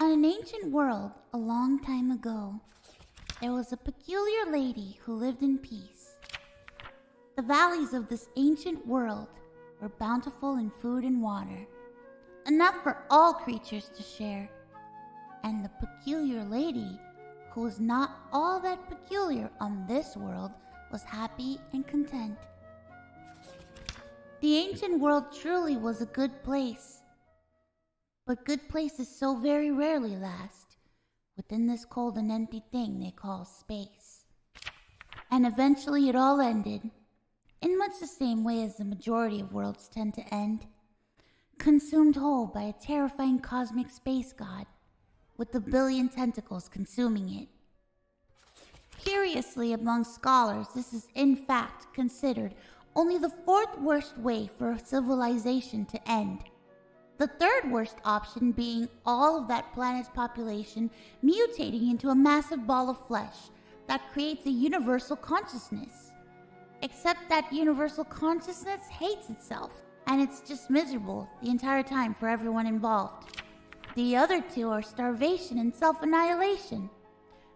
On an ancient world, a long time ago, there was a peculiar lady who lived in peace. The valleys of this ancient world were bountiful in food and water, enough for all creatures to share. And the peculiar lady, who was not all that peculiar on this world, was happy and content. The ancient world truly was a good place. But good places so very rarely last within this cold and empty thing they call space. And eventually it all ended, in much the same way as the majority of worlds tend to end, consumed whole by a terrifying cosmic space god with a billion tentacles consuming it. Curiously, among scholars, this is in fact considered only the fourth worst way for a civilization to end. The third worst option being all of that planet's population mutating into a massive ball of flesh that creates a universal consciousness. Except that universal consciousness hates itself, and it's just miserable the entire time for everyone involved. The other two are starvation and self-annihilation,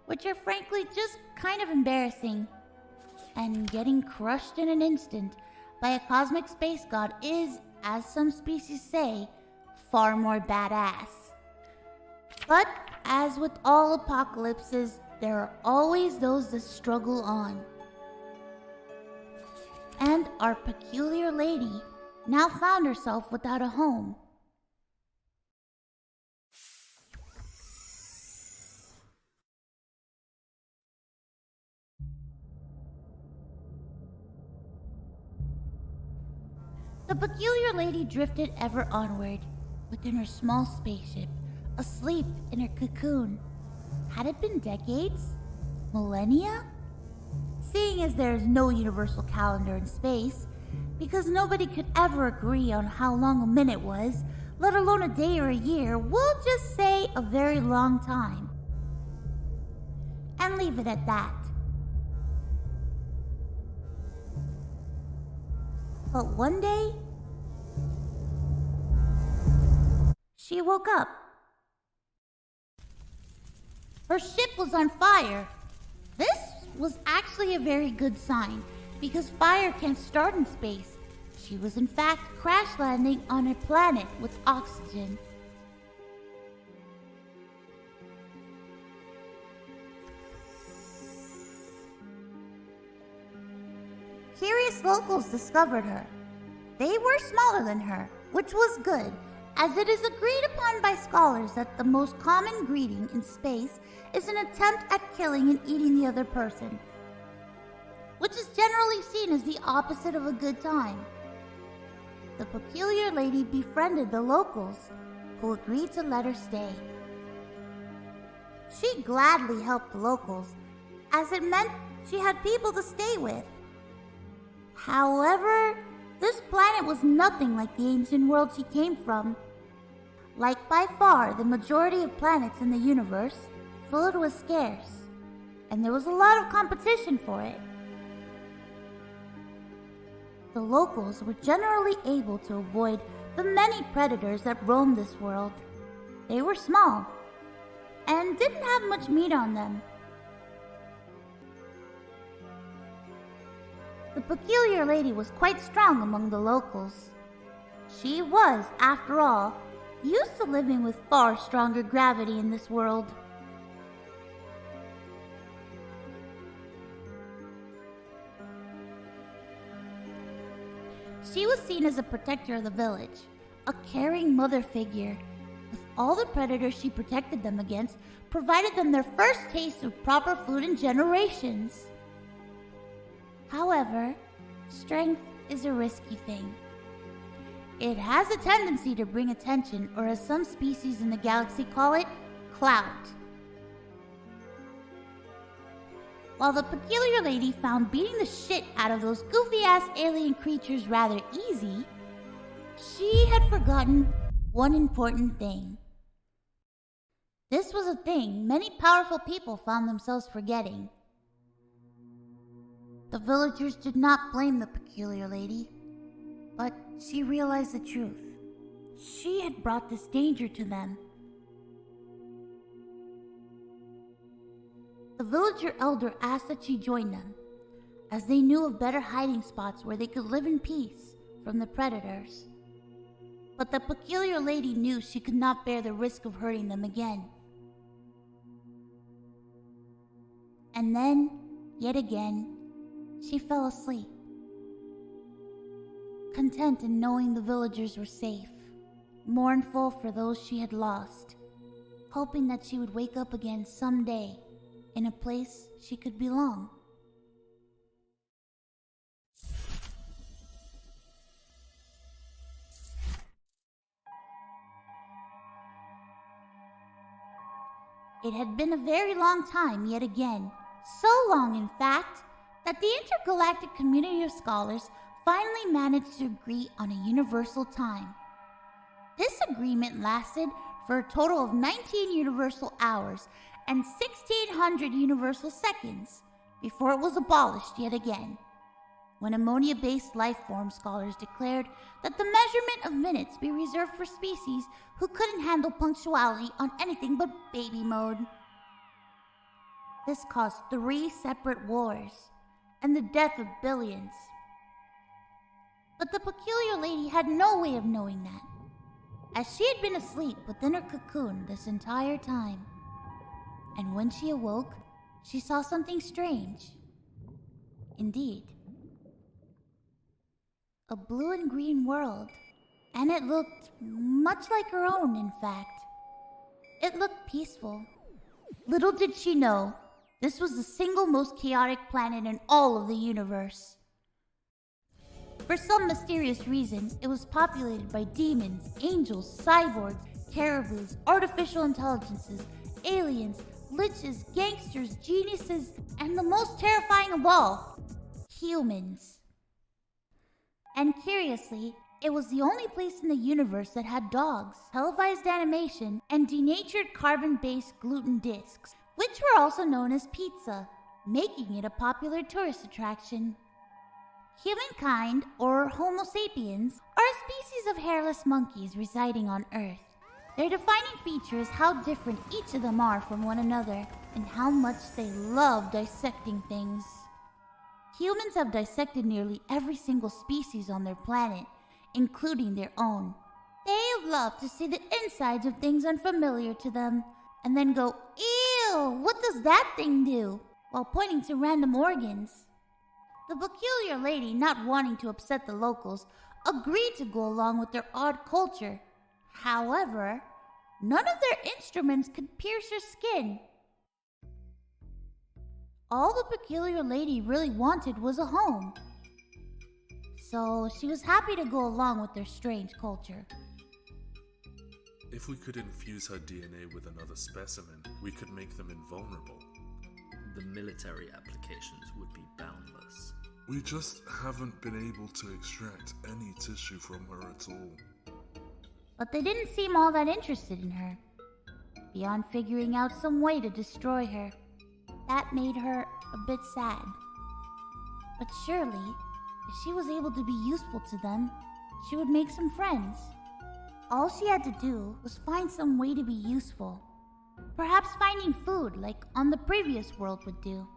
which are frankly just kind of embarrassing. And getting crushed in an instant by a cosmic space god is, as some species say, far more badass. But as with all apocalypses, there are always those that struggle on. And our peculiar lady now found herself without a home. The peculiar lady drifted ever onward within her small spaceship, asleep in her cocoon. Had it been decades? Millennia? Seeing as there is no universal calendar in space, because nobody could ever agree on how long a minute was, let alone a day or a year, we'll just say a very long time. And leave it at that. But one day, she woke up. Her ship was on fire. This was actually a very good sign, because fire can't start in space. She was in fact crash landing on a planet with oxygen. Curious locals discovered her. They were smaller than her, which was good, as it is agreed upon by scholars that the most common greeting in space is an attempt at killing and eating the other person, which is generally seen as the opposite of a good time. The peculiar lady befriended the locals, who agreed to let her stay. She gladly helped the locals, as it meant she had people to stay with. However, this planet was nothing like the ancient world she came from. Like by far the majority of planets in the universe, food was scarce, and there was a lot of competition for it. The locals were generally able to avoid the many predators that roamed this world. They were small, and didn't have much meat on them. The peculiar lady was quite strong among the locals. She was, after all, used to living with far stronger gravity in this world. She was seen as a protector of the village, a caring mother figure. With all the predators she protected them against, provided them their first taste of proper food in generations. However, strength is a risky thing. It has a tendency to bring attention, or as some species in the galaxy call it, clout. While the peculiar lady found beating the shit out of those goofy-ass alien creatures rather easy, she had forgotten one important thing. This was a thing many powerful people found themselves forgetting. The villagers did not blame the peculiar lady, but she realized the truth. She had brought this danger to them. villager elder asked that she join them, as they knew of better hiding spots where they could live in peace from the predators. But the peculiar lady knew she could not bear the risk of hurting them again. And then, yet again, she fell asleep, content in knowing the villagers were safe, mournful for those she had lost, hoping that she would wake up again someday in a place she could belong. It had been a very long time yet again, so long in fact, that the intergalactic community of scholars finally managed to agree on a universal time. This agreement lasted for a total of 19 universal hours and 1,600 universal seconds before it was abolished yet again, when ammonia-based life form scholars declared that the measurement of minutes be reserved for species who couldn't handle punctuality on anything but baby mode. This caused 3 separate wars and the death of billions. But the peculiar lady had no way of knowing that, as she had been asleep within her cocoon this entire time. And when she awoke, she saw something strange. Indeed, a blue and green world, and it looked much like her own, in fact. It looked peaceful. Little did she know, this was the single most chaotic planet in all of the universe. For some mysterious reason, it was populated by demons, angels, cyborgs, caribous, artificial intelligences, aliens, liches, gangsters, geniuses, and the most terrifying of all, humans. And curiously, it was the only place in the universe that had dogs, televised animation, and denatured carbon-based gluten discs, which were also known as pizza, making it a popular tourist attraction. Humankind, or Homo sapiens, are a species of hairless monkeys residing on Earth. Their defining feature is how different each of them are from one another, and how much they love dissecting things. Humans have dissected nearly every single species on their planet, including their own. They love to see the insides of things unfamiliar to them, and then go, "Ew, what does that thing do?" while pointing to random organs. The peculiar lady, not wanting to upset the locals, agreed to go along with their odd culture. However, none of their instruments could pierce her skin. All the peculiar lady really wanted was a home. So she was happy to go along with their strange culture. If we could infuse her DNA with another specimen, we could make them invulnerable. The military applications would be boundless. We just haven't been able to extract any tissue from her at all. But they didn't seem all that interested in her, beyond figuring out some way to destroy her. That made her a bit sad. But surely, if she was able to be useful to them, she would make some friends. All she had to do was find some way to be useful. Perhaps finding food like on the previous world would do.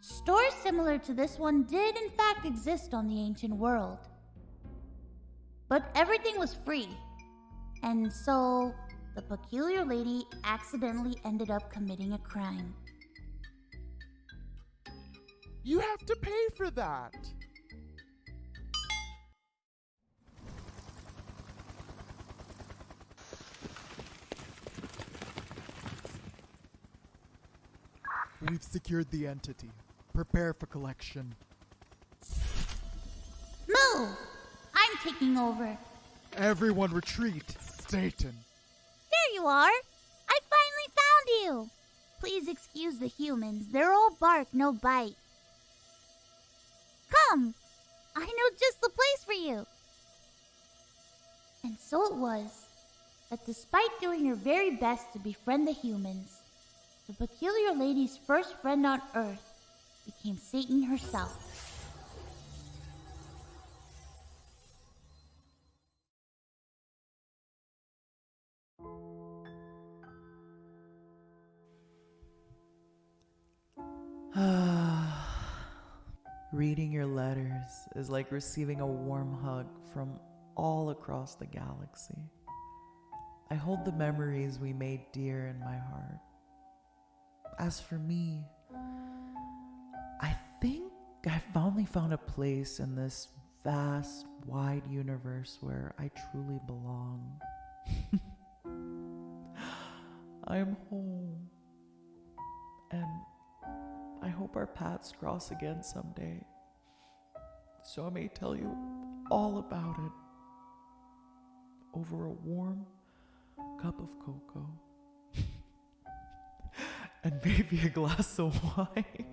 Stores similar to this one did in fact exist on the ancient world. But everything was free, and so the peculiar lady accidentally ended up committing a crime. You have to pay for that! We've secured the entity. Prepare for collection. Move! I'm taking over. Everyone retreat. Satan. There you are! I finally found you! Please excuse the humans. They're all bark, no bite. Come! I know just the place for you! And so it was that despite doing her very best to befriend the humans, the peculiar lady's first friend on Earth became Satan herself. Reading your letters is like receiving a warm hug from all across the galaxy. I hold the memories we made dear in my heart. As for me, I think I finally found a place in this vast, wide universe where I truly belong. I am home. And I hope our paths cross again someday, so I may tell you all about it over a warm cup of cocoa and maybe a glass of wine.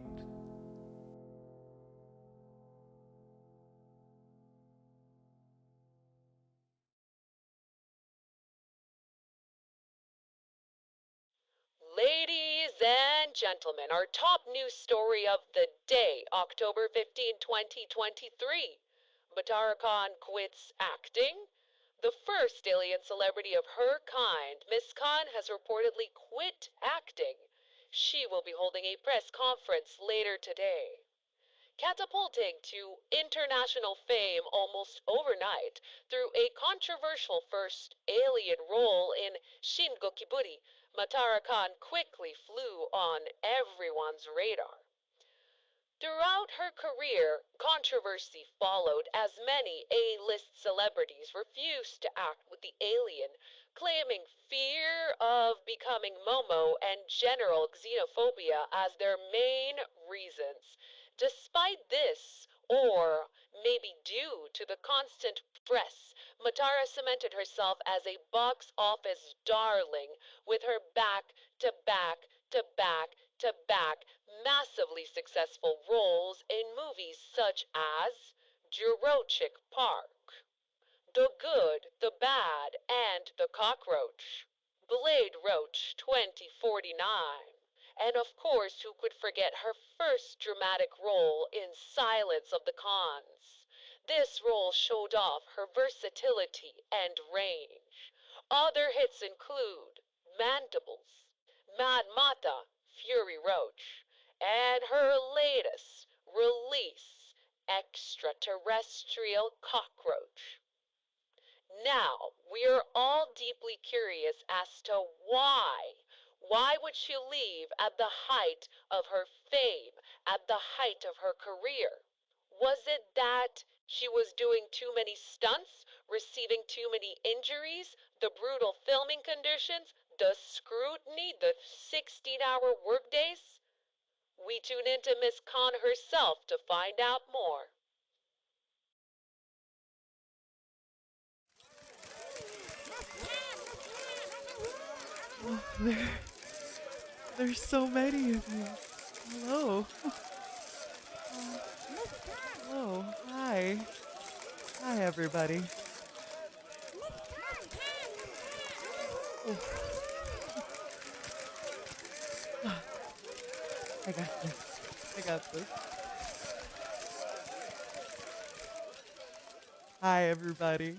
Ladies and gentlemen, our top news story of the day, October 15, 2023. Matara Khan quits acting. The first alien celebrity of her kind, Miss Khan has reportedly quit acting. She will be holding a press conference later today. Catapulting to international fame almost overnight through a controversial first alien role in Shin Gokiburi, Matara Khan quickly flew on everyone's radar. Throughout her career, controversy followed as many A-list celebrities refused to act with the alien, claiming fear of becoming Momo and general xenophobia as their main reasons. Despite this, or maybe due to the constant press, Matara cemented herself as a box office darling with her back-to-back-to-back-to-back massively successful roles in movies such as Jurassic Park, The Good, the Bad, and the Cockroach, Blade Roach 2049, and of course, who could forget her first dramatic role in Silence of the Cons. This role showed off her versatility and range. Other hits include Mandibles, Mad Mata, Fury Roach, and her latest release, Extraterrestrial Cockroach. Now, we are all deeply curious as to why. Why would she leave at the height of her fame, at the height of her career? Was it that she was doing too many stunts, receiving too many injuries, the brutal filming conditions, the scrutiny, the 16-hour workdays? We tune into Miss Khan herself to find out more. Oh, there's so many of you. Hello. Hello. Hi. Hi, everybody. Oh. I got this. I got this. Hi, everybody.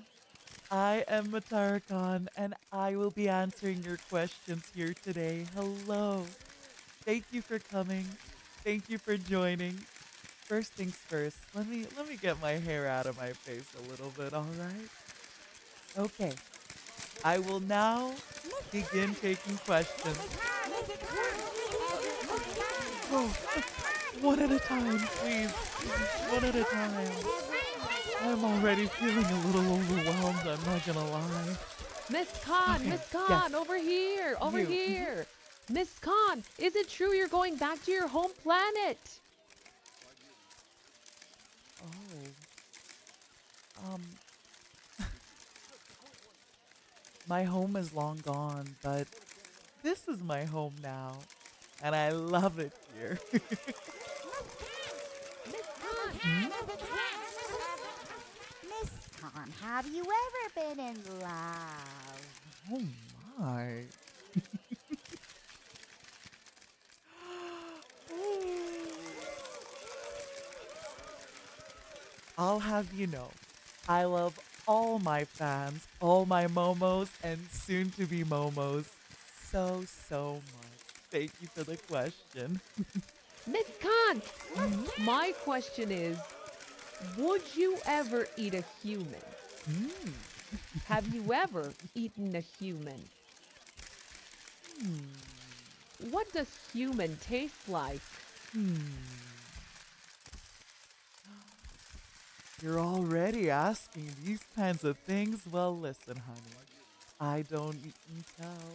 I am Matara Khan, and I will be answering your questions here today. Hello. Thank you for coming. Thank you for joining. First things first, let me get my hair out of my face a little bit, all right? Okay. I will now begin taking questions. Oh, one at a time, please. One at a time. I'm already feeling a little overwhelmed, I'm not gonna lie. Miss Khan, Okay, Miss Khan, yes. over here, over You. here. Miss Khan, is it true you're going back to your home planet? Oh. My home is long gone, but this is my home now, and I love it here. Miss Khan, have you ever been in love? Oh my. I'll have you know, I love all my fans, all my momos, and soon to be momos so much. Thank you for the question. Miss Kant, my question is, would you ever eat a human? Have you ever eaten a human? What does human taste like? You're already asking these kinds of things? Well, listen, honey. I don't eat and tell.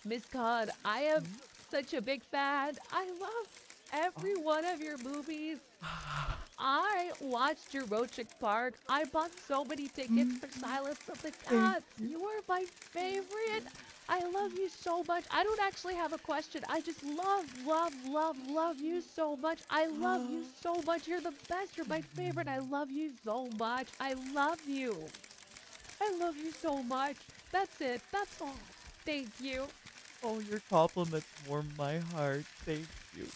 Miss Cod, I am such a big fan. I love every one of your movies. I watched Jurassic Park. I bought so many tickets for Silence of the Cats. You are my favorite. I love you so much. I don't actually have a question. I just love you so much. I love you so much. You're the best. You're my favorite. I love you so much. I love you. I love you so much. That's it. That's all. Thank you. Oh, your compliments warm my heart. Thank you.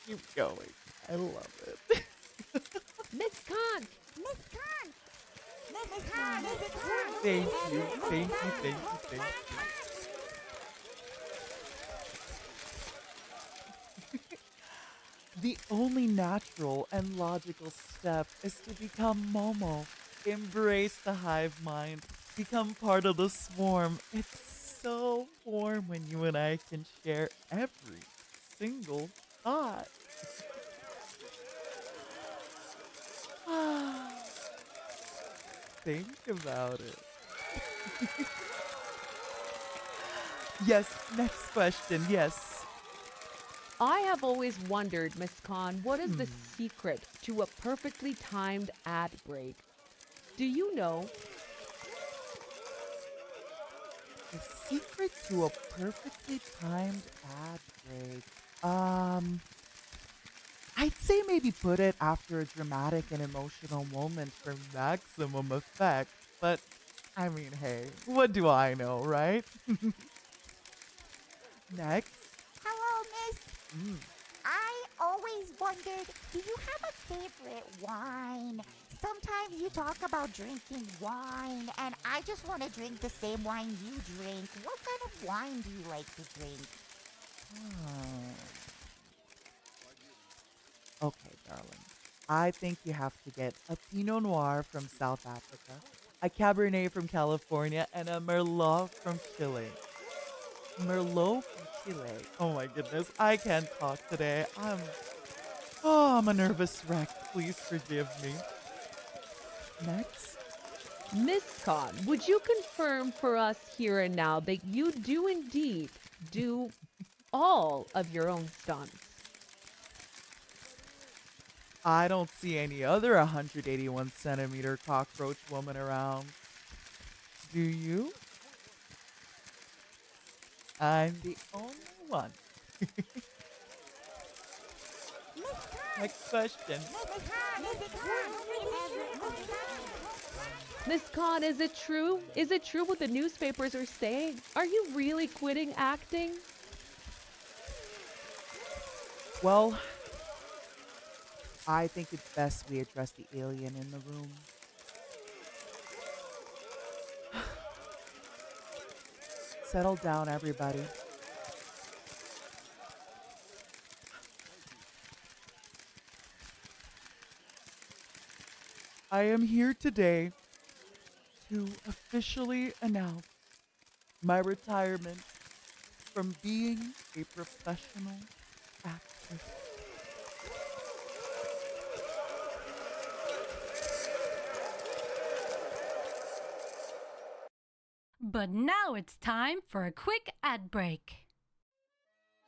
Keep going. I love it. Miss Khan. Miss Khan! Miss Khan! Miss Khan! Thank you. Thank you. Thank you. Thank you. The only natural and logical step is to become Momo. Embrace the hive mind. Become part of the swarm. It's so warm when you and I can share every single thought. Think about it. Yes, next question. Yes. I have always wondered, Miss Khan, what is the secret to a perfectly timed ad break? Do you know? The secret to a perfectly timed ad break. I'd say maybe put it after a dramatic and emotional moment for maximum effect. But, I mean, hey, what do I know, right? Next. Hello, miss. I always wondered, do you have a favorite wine? Sometimes you talk about drinking wine, and I just want to drink the same wine you drink. What kind of wine do you like to drink? Okay, darling. I think you have to get a Pinot Noir from South Africa, a Cabernet from California, and a Merlot from Chile. Merlot from Chile. Oh my goodness, I can't talk today. I'm a nervous wreck. Please forgive me. Next. Miss Khan, would you confirm for us here and now that you do indeed do all of your own stunts? I don't see any other 181 centimeter cockroach woman around. Do you? I'm the only one. Next question. Miss Khan, is it true? Is it true what the newspapers are saying? Are you really quitting acting? Well, I think it's best we address the alien in the room. Settle down, everybody. I am here today to officially announce my retirement from being a professional actress. But now it's time for a quick ad break.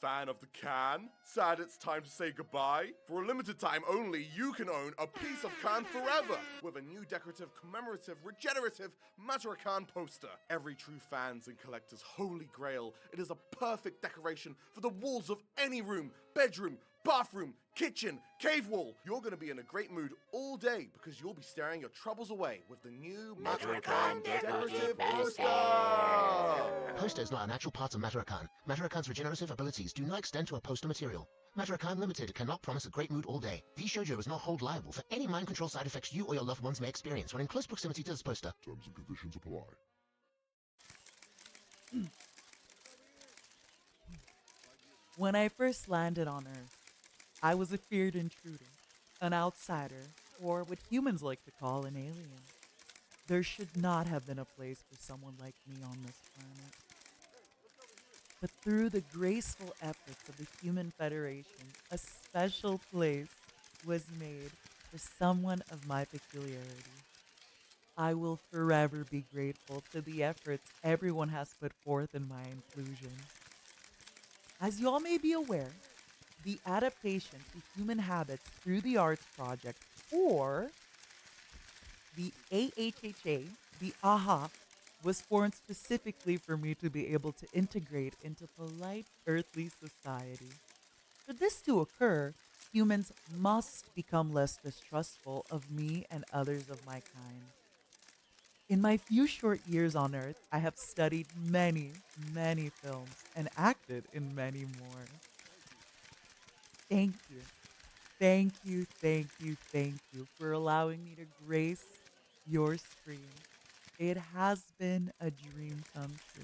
Fan of the can? Sad it's time to say goodbye? For a limited time only, you can own a piece of can forever with a new decorative, commemorative, regenerative Matara can poster. Every true fan's and collector's holy grail, it is a perfect decoration for the walls of any room, bedroom, bathroom, kitchen, cave wall. You're going to be in a great mood all day because you'll be staring your troubles away with the new Matara decorative poster. Posters are natural parts of Matara. Matara's regenerative abilities do not extend to a poster material. Matara Limited cannot promise a great mood all day. Vshojo does not hold liable for any mind control side effects you or your loved ones may experience when in close proximity to this poster. Terms and conditions apply. When I first landed on Earth, I was a feared intruder, an outsider, or what humans like to call an alien. There should not have been a place for someone like me on this planet. But through the graceful efforts of the Human Federation, a special place was made for someone of my peculiarity. I will forever be grateful to the efforts everyone has put forth in my inclusion. As you all may be aware, the adaptation to human habits through the arts project, or the AHHA, the AHA, was formed specifically for me to be able to integrate into polite earthly society. For this to occur, humans must become less distrustful of me and others of my kind. In my few short years on Earth, I have studied many, many films and acted in many more. Thank you. Thank you, thank you, thank you for allowing me to grace your screen. It has been a dream come true.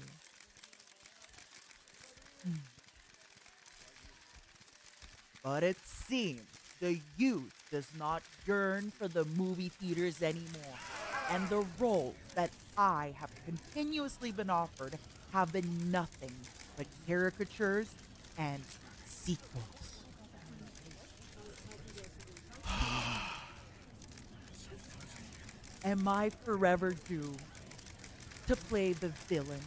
But it seems the youth does not yearn for the movie theaters anymore. And the roles that I have continuously been offered have been nothing but caricatures and sequels. Am I forever doomed to play the villain,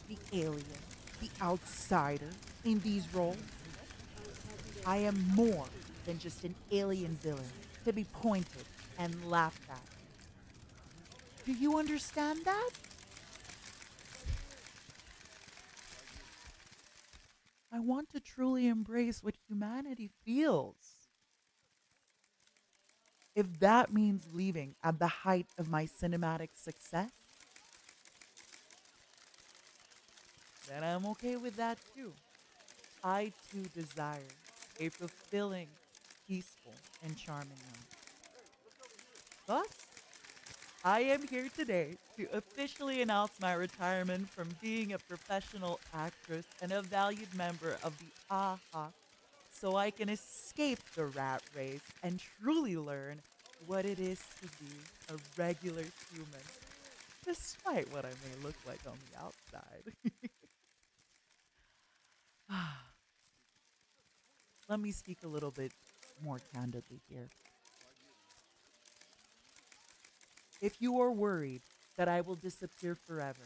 the alien, the outsider in these roles? I am more than just an alien villain to be pointed and laughed at. Do you understand that? I want to truly embrace what humanity feels. If that means leaving at the height of my cinematic success, then I'm okay with that too. I too desire a fulfilling, peaceful, and charming life. Thus, I am here today to officially announce my retirement from being a professional actress and a valued member of the AHA, so I can escape the rat race and truly learn what it is to be a regular human, despite what I may look like on the outside. Let me speak a little bit more candidly here. If you are worried that I will disappear forever,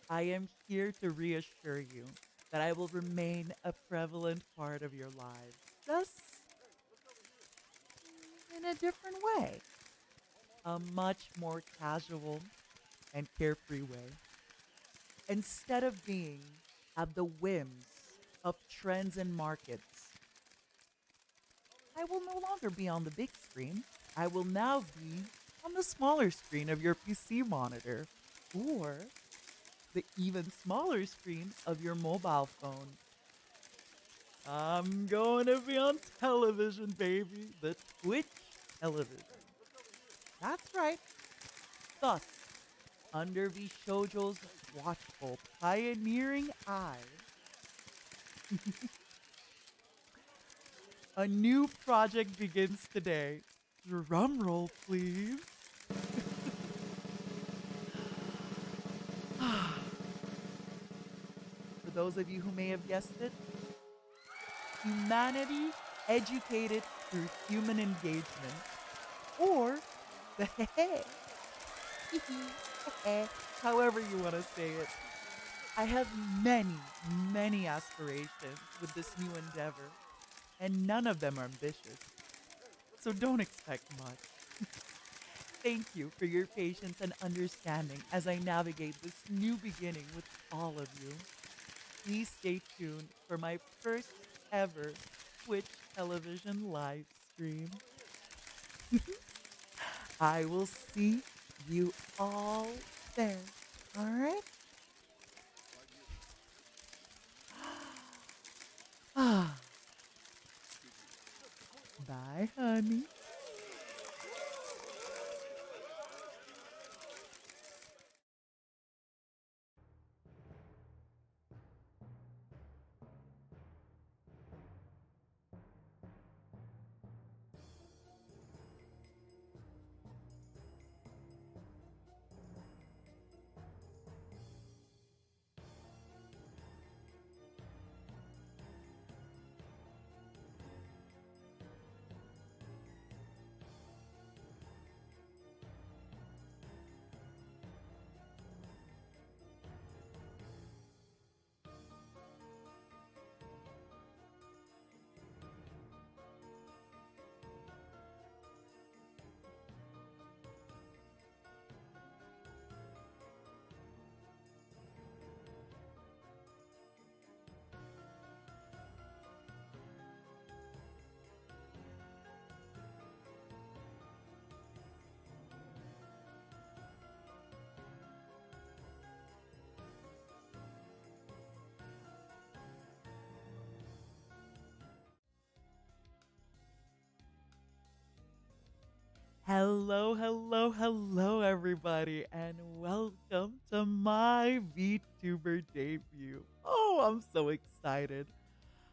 I am here to reassure you that I will remain a prevalent part of your lives, just in a different way, a much more casual and carefree way. Instead of being at the whims of trends and markets, I will no longer be on the big screen. I will now be on the smaller screen of your PC monitor or the even smaller screen of your mobile phone. I'm going to be on television, baby. The Twitch television. That's right. Thus, under Vshojo's watchful, pioneering eye, a new project begins today. Drum roll, please. For those of you who may have guessed it, humanity educated through human engagement, or the however you want to say it. I have many, many aspirations with this new endeavor, and none of them are ambitious. So don't expect much. Thank you for your patience and understanding as I navigate this new beginning with all of you. Please stay tuned for my first ever Twitch television live stream. I will see you all there. All right? Bye, honey. Hello, hello, hello, everybody, and welcome to my VTuber debut. Oh, I'm so excited.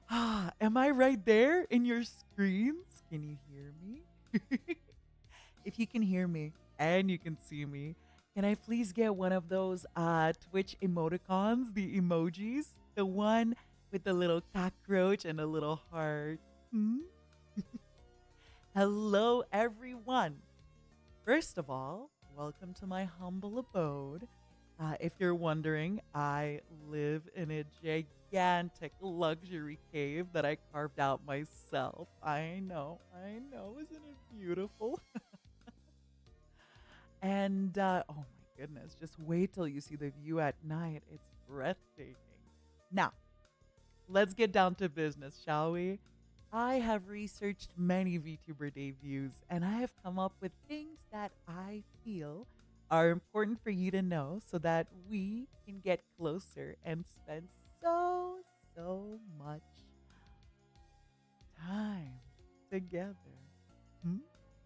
Am I right there in your screens? Can you hear me? If you can hear me and you can see me, can I please get one of those Twitch emoticons, the emojis? The one with the little cockroach and a little heart. Hmm? Hello, everyone. First of all, welcome to my humble abode. If you're wondering, I live in a gigantic luxury cave that I carved out myself. I know, isn't it beautiful? And oh my goodness, just wait till you see the view at night. It's breathtaking. Now, let's get down to business, shall we? I have researched many VTuber debuts and I have come up with things that I feel are important for you to know so that we can get closer and spend so much time together.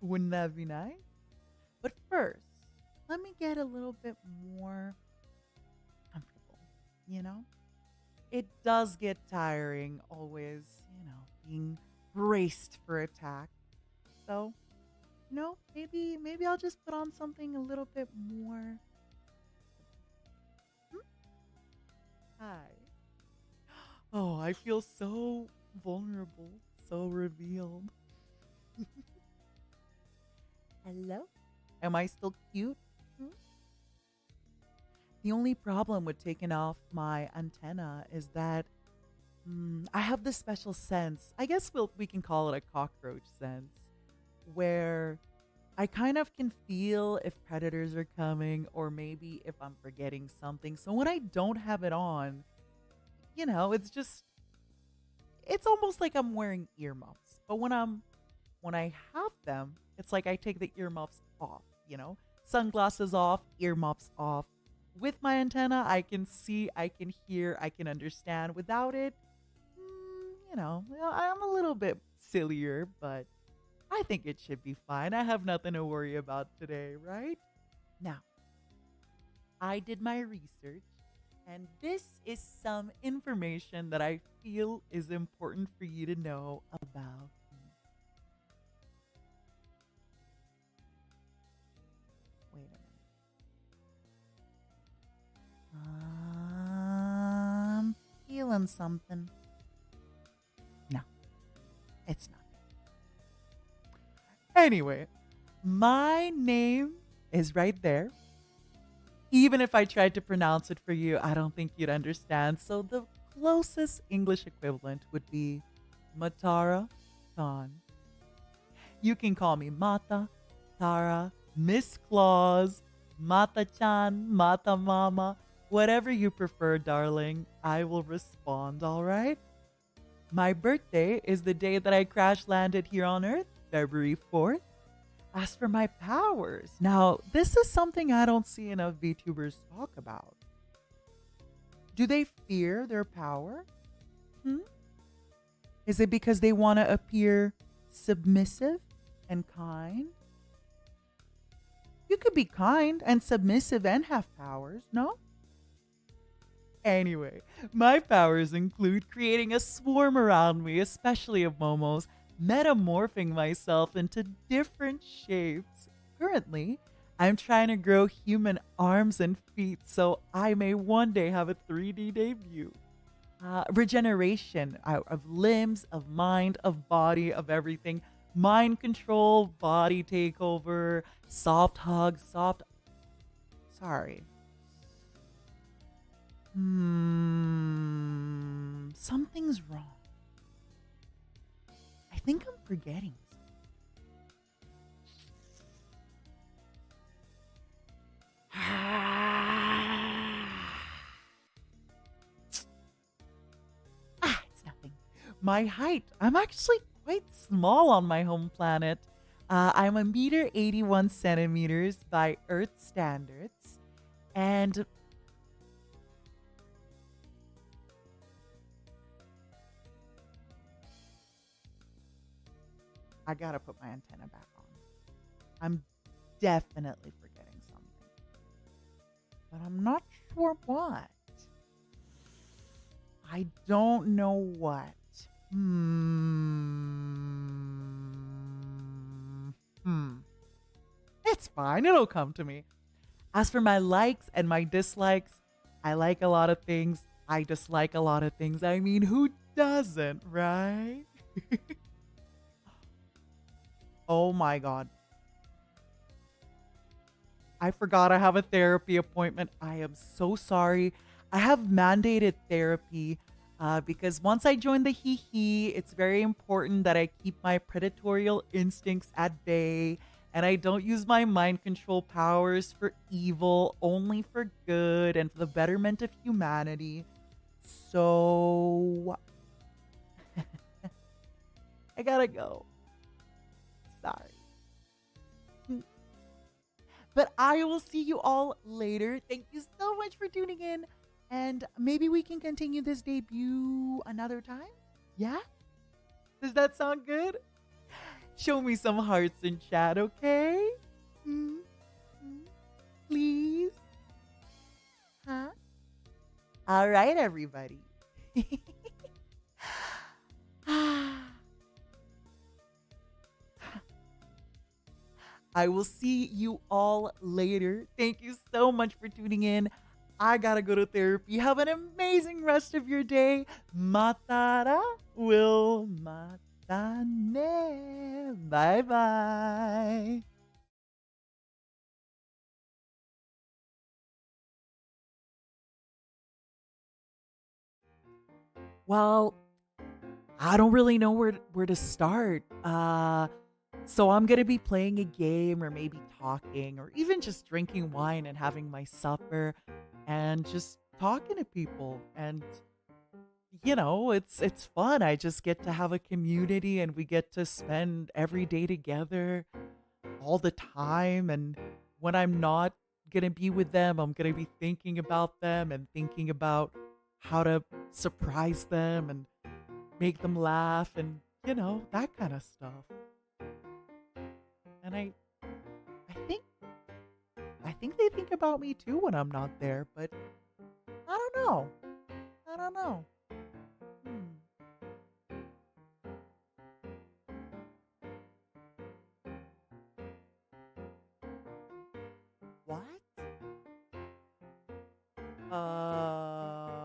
Wouldn't that be nice? But first, let me get a little bit more comfortable, you know? It does get tiring always, being braced for attack. So, maybe I'll just put on something a little bit more. Hi. Oh, I feel so vulnerable, so revealed. Hello? Am I still cute? The only problem with taking off my antenna is that I have this special sense. I guess we can call it a cockroach sense, where I kind of can feel if predators are coming or maybe if I'm forgetting something. So when I don't have it on, it's almost like I'm wearing earmuffs. But when I have them, it's like I take the earmuffs off, sunglasses off, earmuffs off. With my antenna, I can see, I can hear, I can understand. Without it, I'm a little bit sillier, but I think it should be fine. I have nothing to worry about today, right? Now, I did my research, and this is some information that I feel is important for you to know about me. Wait a minute. I'm feeling something. No, it's not. Anyway, my name is right there. Even if I tried to pronounce it for you, I don't think you'd understand. So the closest English equivalent would be Matara Khan. You can call me Mata, Tara, Miss Claus, Mata-chan, Mata Mama, whatever you prefer, darling. I will respond, all right? My birthday is the day that I crash landed here on Earth, February 4th. As for my powers, now this is something I don't see enough VTubers talk about. Do they fear their power? Is it because they want to appear submissive and kind? You could be kind and submissive and have powers, no? Anyway, my powers include creating a swarm around me, especially of momos, metamorphing myself into different shapes. Currently, I'm trying to grow human arms and feet so I may one day have a 3D debut. Regeneration of limbs, of mind, of body, of everything. Mind control, body takeover, soft hug, Sorry. Something's wrong. I think I'm forgetting it's nothing. My height. I'm actually quite small on my home planet. I'm 1.81 meters by Earth standards. And I gotta put my antenna back on. I'm definitely forgetting something. But I'm not sure what. I don't know what. It's fine. It'll come to me. As for my likes and my dislikes, I like a lot of things. I dislike a lot of things. I mean, who doesn't, right? Oh my God. I forgot I have a therapy appointment. I am so sorry. I have mandated therapy because once I join the hee hee, it's very important that I keep my predatorial instincts at bay and I don't use my mind control powers for evil, only for good and for the betterment of humanity. So I gotta go. Sorry. But I will see you all later. Thank you so much for tuning in. And maybe we can continue this debut another time? Yeah? Does that sound good? Show me some hearts in chat, okay? Please? Huh? All right, everybody. I will see you all later. Thank you so much for tuning in. I gotta go to therapy. Have an amazing rest of your day. Matara will matane. Bye bye. Well, I don't really know where to start. So I'm gonna be playing a game or maybe talking or even just drinking wine and having my supper and just talking to people. And it's fun. I just get to have a community and we get to spend every day together all the time. And when I'm not gonna be with them, I'm gonna be thinking about them and thinking about how to surprise them and make them laugh and that kind of stuff. And I think they think about me too when I'm not there, but I don't know. I don't know. What? Uh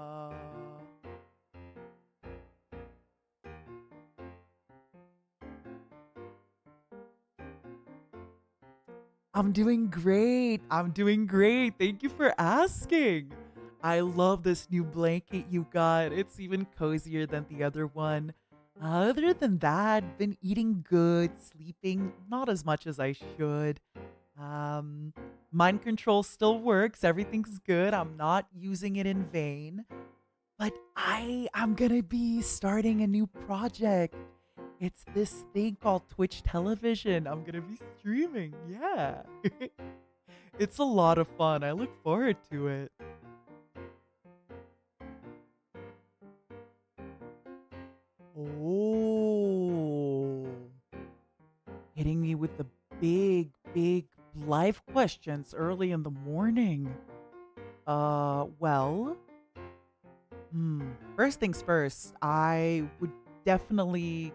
I'm doing great. I'm doing great. Thank you for asking. I love this new blanket you got. It's even cozier than the other one. Other than that, been eating good, sleeping not as much as I should. Um, Mind control still works. Everything's good. I'm not using it in vain. But I'm gonna be starting a new project. It's this thing called Twitch television. I'm gonna be streaming. Yeah. It's a lot of fun. I look forward to it. Oh. Hitting me with the big life questions early in the morning. Well, first things first, I would definitely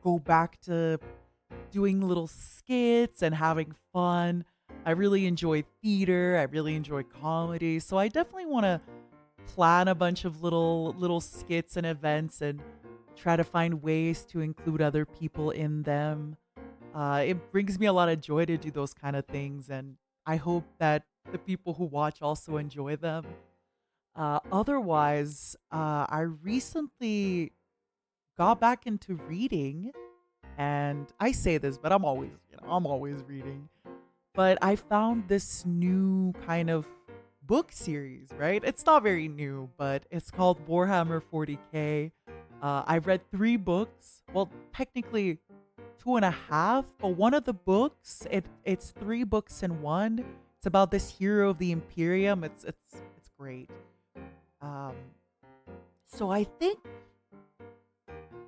go back to doing little skits and having fun. I really enjoy theater. I really enjoy comedy. So I definitely want to plan a bunch of little skits and events and try to find ways to include other people in them. It brings me a lot of joy to do those kind of things, and I hope that the people who watch also enjoy them. Otherwise, I recently got back into reading, and I say this, but I'm always reading. But I found this new kind of book series, right? It's not very new, but it's called Warhammer 40K. I've read 3 books. Well, technically 2.5, but one of the books, it's 3 books in one. It's about this hero of the Imperium. It's great. Um, so I think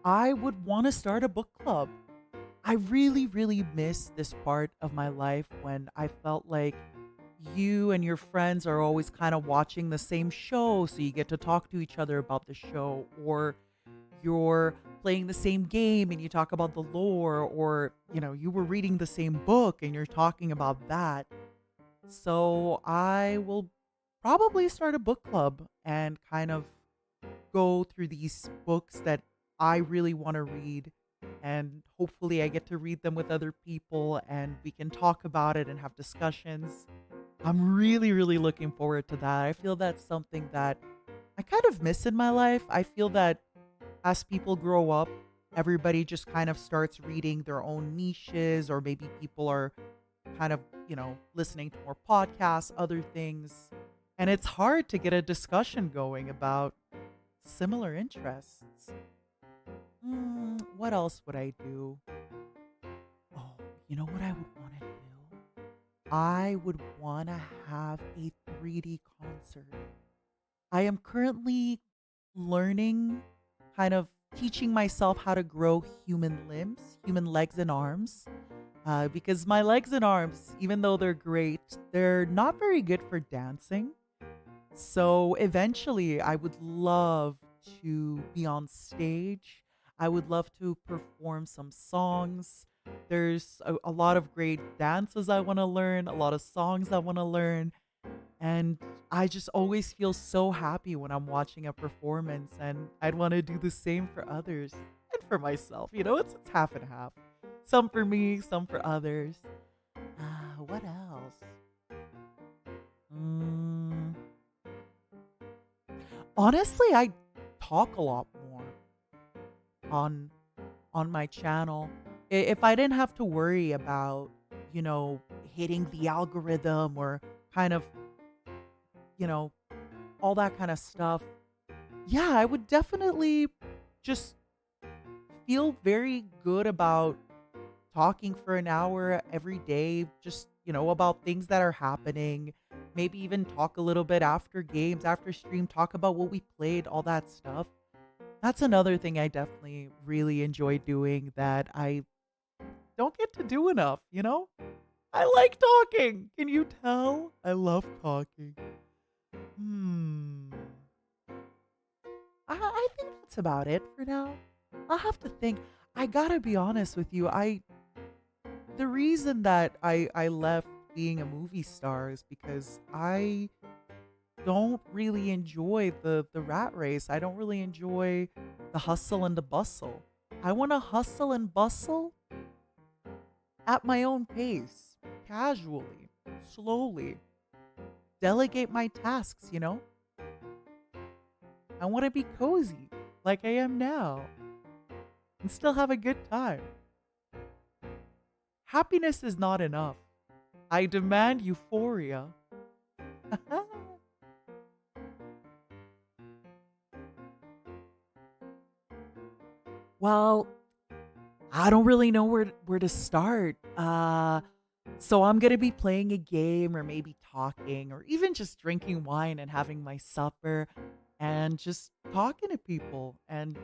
I would want to start a book club. I really, really miss this part of my life when I felt like you and your friends are always kind of watching the same show, so you get to talk to each other about the show, or you're playing the same game and you talk about the lore, or you were reading the same book and you're talking about that. So I will probably start a book club and kind of go through these books that I really want to read, and hopefully I get to read them with other people and we can talk about it and have discussions. I'm really, really looking forward to that. I feel that's something that I kind of miss in my life. I feel that as people grow up, everybody just kind of starts reading their own niches, or maybe people are kind of, listening to more podcasts, other things. And it's hard to get a discussion going about similar interests. What else would I do? Oh, you know what I would want to do? I would want to have a 3D concert. I am currently learning, kind of teaching myself how to grow human limbs, human legs and arms. Because my legs and arms, even though they're great, they're not very good for dancing. So eventually, I would love to be on stage. I would love to perform some songs. There's a lot of great dances I want to learn, a lot of songs I want to learn. And I just always feel so happy when I'm watching a performance, and I'd want to do the same for others and for myself. It's half and half. Some for me, some for others. What else? Honestly, I talk a lot more on my channel. If I didn't have to worry about, hitting the algorithm, or kind of, all that kind of stuff, yeah, I would definitely just feel very good about talking for an hour every day, just, about things that are happening. Maybe even talk a little bit after games, after stream, talk about what we played, all that stuff. That's another thing I definitely really enjoy doing that I don't get to do enough, I like talking. Can you tell? I love talking. I think that's about it for now. I'll have to think. I gotta be honest with you. The reason that I left being a movie star is because I don't really enjoy the rat race. I don't really enjoy the hustle and the bustle. I want to hustle and bustle at my own pace, casually, slowly. Delegate my tasks, I want to be cozy like I am now and still have a good time. Happiness is not enough. I demand euphoria. Well, I don't really know where to start. So I'm going to be playing a game, or maybe talking, or even just drinking wine and having my supper and just talking to people. And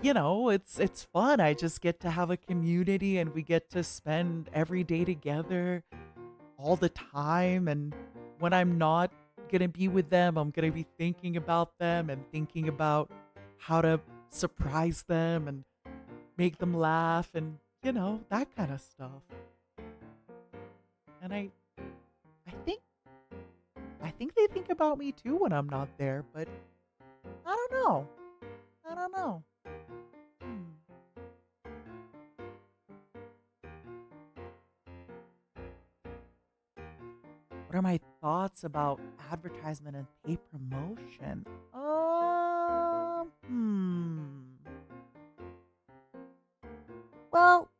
it's fun. I just get to have a community, and we get to spend every day together all the time. And when I'm not going to be with them, I'm going to be thinking about them and thinking about how to surprise them and make them laugh, and that kind of stuff. And I think they think about me too when I'm not there, but I don't know. What are my thoughts about advertisement and paid promotion? Well,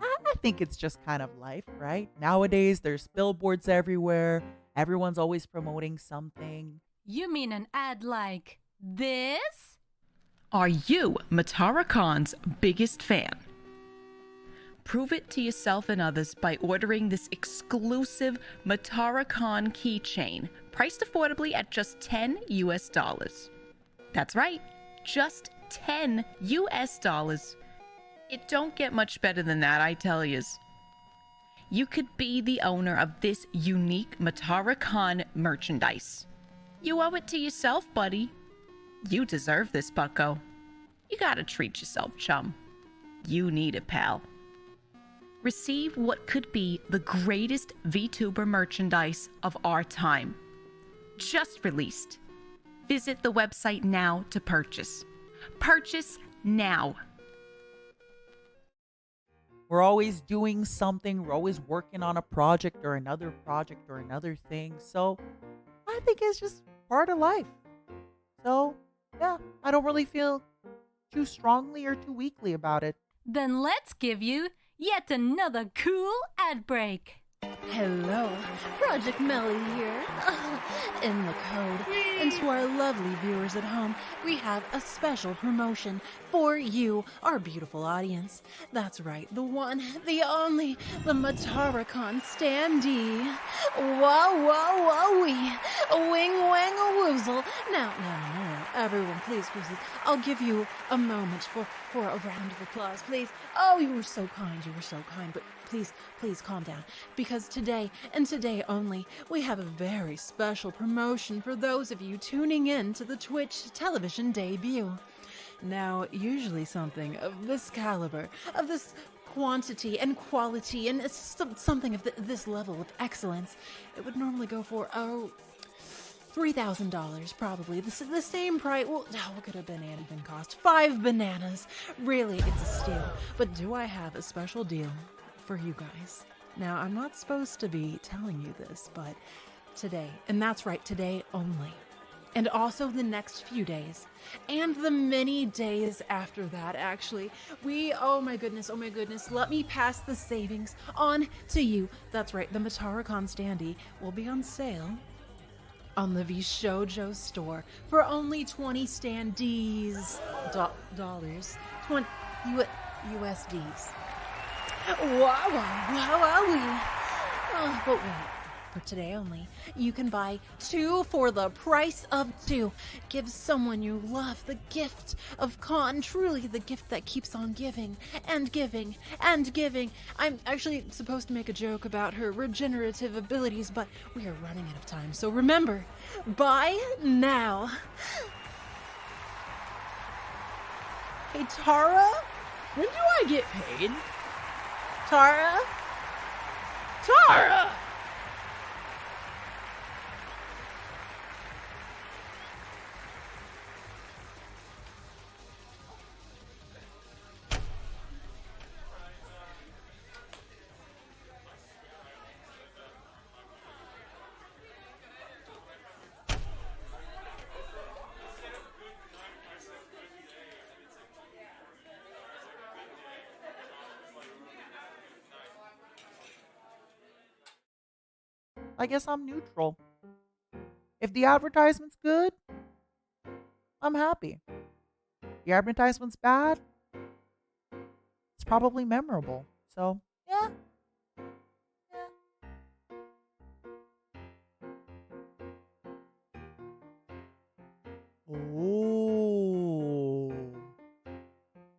I think it's just kind of life, right? Nowadays, there's billboards everywhere. Everyone's always promoting something. You mean an ad like this? Are you Matara Khan's biggest fan? Prove it to yourself and others by ordering this exclusive Matara Khan keychain, priced affordably at just $10 US. That's right, just $10 US. It don't get much better than that, I tell yous. You could be the owner of this unique Matara Khan merchandise. You owe it to yourself, buddy. You deserve this, bucko. You gotta treat yourself, chum. You need it, pal. Receive what could be the greatest VTuber merchandise of our time. Just released. Visit the website now to purchase. Purchase now. We're always doing something. We're always working on a project or another thing. So I think it's just part of life. So yeah, I don't really feel too strongly or too weakly about it. Then let's give you yet another cool ad break. Hello, Project Melly here. In the code. And to our lovely viewers at home, we have a special promotion for you, our beautiful audience. That's right, the one, the only, the Matara-con standee. Whoa, whoa, whoa, wee. Wing, wang, a woozle. Now, everyone, please. I'll give you a moment for a round of applause, please. Oh, you were so kind, but please calm down. Because today, and today only, we have a very special promotion for those of you tuning in to the Twitch television debut. Now, usually something of this caliber, of this quantity and quality, and something of this level of excellence, it would normally go for, $3,000 probably. The same price. Well, what could a banana even cost? 5 bananas. Really, it's a steal. But do I have a special deal for you guys? Now, I'm not supposed to be telling you this, but today, and that's right, today only, and also the next few days, and the many days after that, actually, oh my goodness, let me pass the savings on to you. That's right, the Matara-con standee will be on sale on the Vshojo store for only 20 standees dollars, 20 USDs. Wow. But wait, for today only, you can buy 2 for the price of 2. Give someone you love the gift of Con, truly the gift that keeps on giving and giving and giving. I'm actually supposed to make a joke about her regenerative abilities, but we are running out of time. So remember, buy now. Hey, Tara, when do I get paid? Tara? I guess I'm neutral. If the advertisement's good, I'm happy. The advertisement's bad, it's probably memorable. So, yeah. Oh.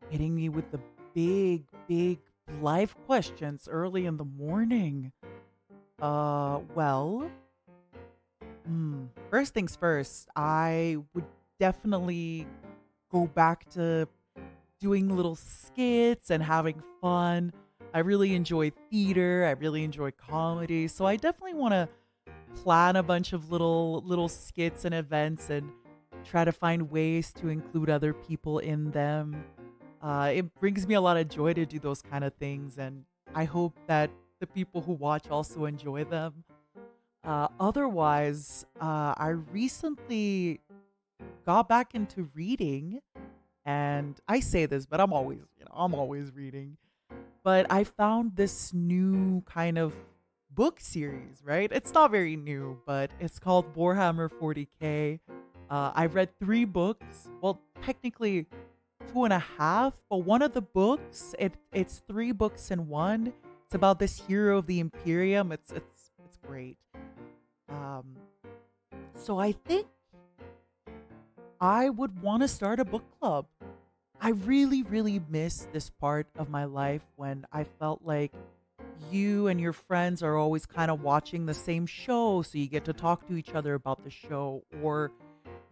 Hitting me with the big life questions early in the morning. Well, first things first, I would definitely go back to doing little skits and having fun. I really enjoy theater. I really enjoy comedy. So I definitely want to plan a bunch of little skits and events and try to find ways to include other people in them. It brings me a lot of joy to do those kind of things, and I hope that the people who watch also enjoy them. Otherwise, I recently got back into reading, and I say this, but I'm always reading. But I found this new kind of book series, right? It's not very new, but it's called Warhammer 40K. I've read 3 books. Well, technically 2.5, but one of the books, it's 3 books in one. It's about this hero of the Imperium. It's great. So I think I would want to start a book club. I really, really miss this part of my life when I felt like you and your friends are always kind of watching the same show, so you get to talk to each other about the show, or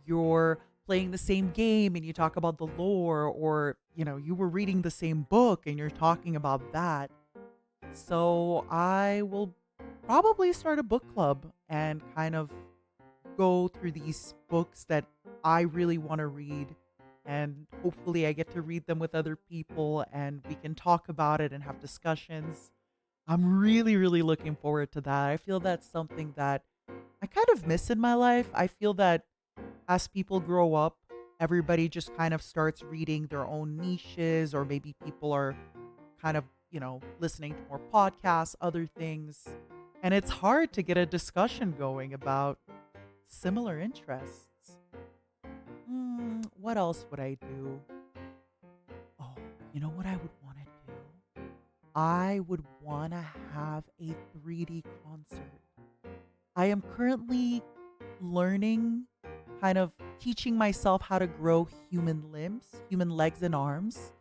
you're playing the same game and you talk about the lore, or you were reading the same book and you're talking about that. So I will probably start a book club and kind of go through these books that I really want to read. And hopefully, I get to read them with other people and we can talk about it and have discussions. I'm really, really looking forward to that. I feel that's something that I kind of miss in my life. I feel that as people grow up, everybody just kind of starts reading their own niches, or maybe people are kind of, listening to more podcasts, other things. And it's hard to get a discussion going about similar interests. What else would I do? Oh, you know what I would want to do? I would want to have a 3D concert. I am currently learning, kind of teaching myself how to grow human limbs, human legs and arms.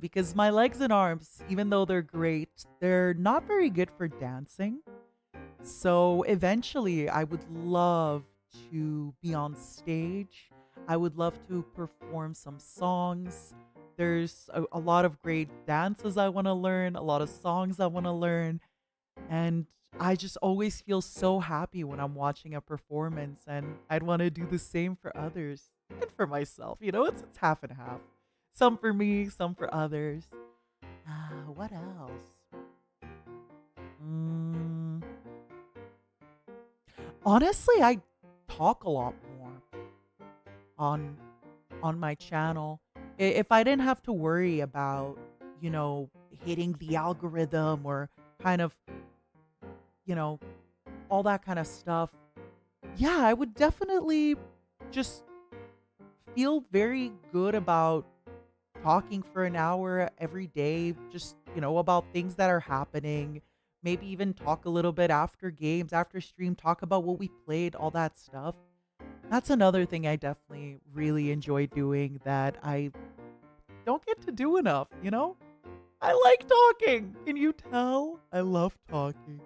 Because my legs and arms, even though they're great, they're not very good for dancing. So eventually, I would love to be on stage. I would love to perform some songs. There's a lot of great dances I want to learn, a lot of songs I want to learn. And I just always feel so happy when I'm watching a performance, and I'd want to do the same for others and for myself. It's half and half. Some for me, some for others. What else? Honestly, I talk a lot more on my channel. If I didn't have to worry about, hitting the algorithm or kind of, all that kind of stuff, yeah, I would definitely just feel very good about talking for an hour every day, just, about things that are happening. Maybe even talk a little bit after games, after stream, talk about what we played, all that stuff. That's another thing I definitely really enjoy doing that I don't get to do enough, I like talking. Can you tell? I love talking.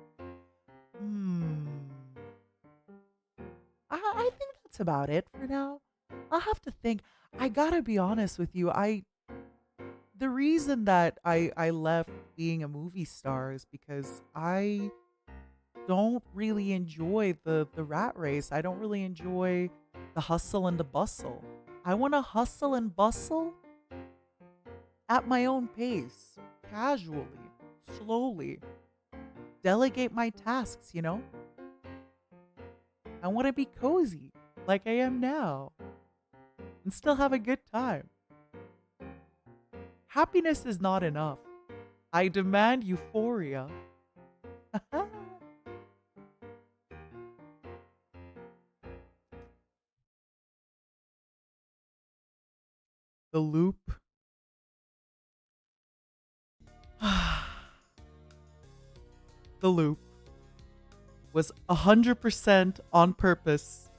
I think that's about it for now. I'll have to think. I gotta be honest with you. The reason that I left being a movie star is because I don't really enjoy the rat race. I don't really enjoy the hustle and the bustle. I want to hustle and bustle at my own pace, casually, slowly. Delegate my tasks, I want to be cozy like I am now and still have a good time. Happiness is not enough. I demand euphoria. The loop. The loop was 100% on purpose.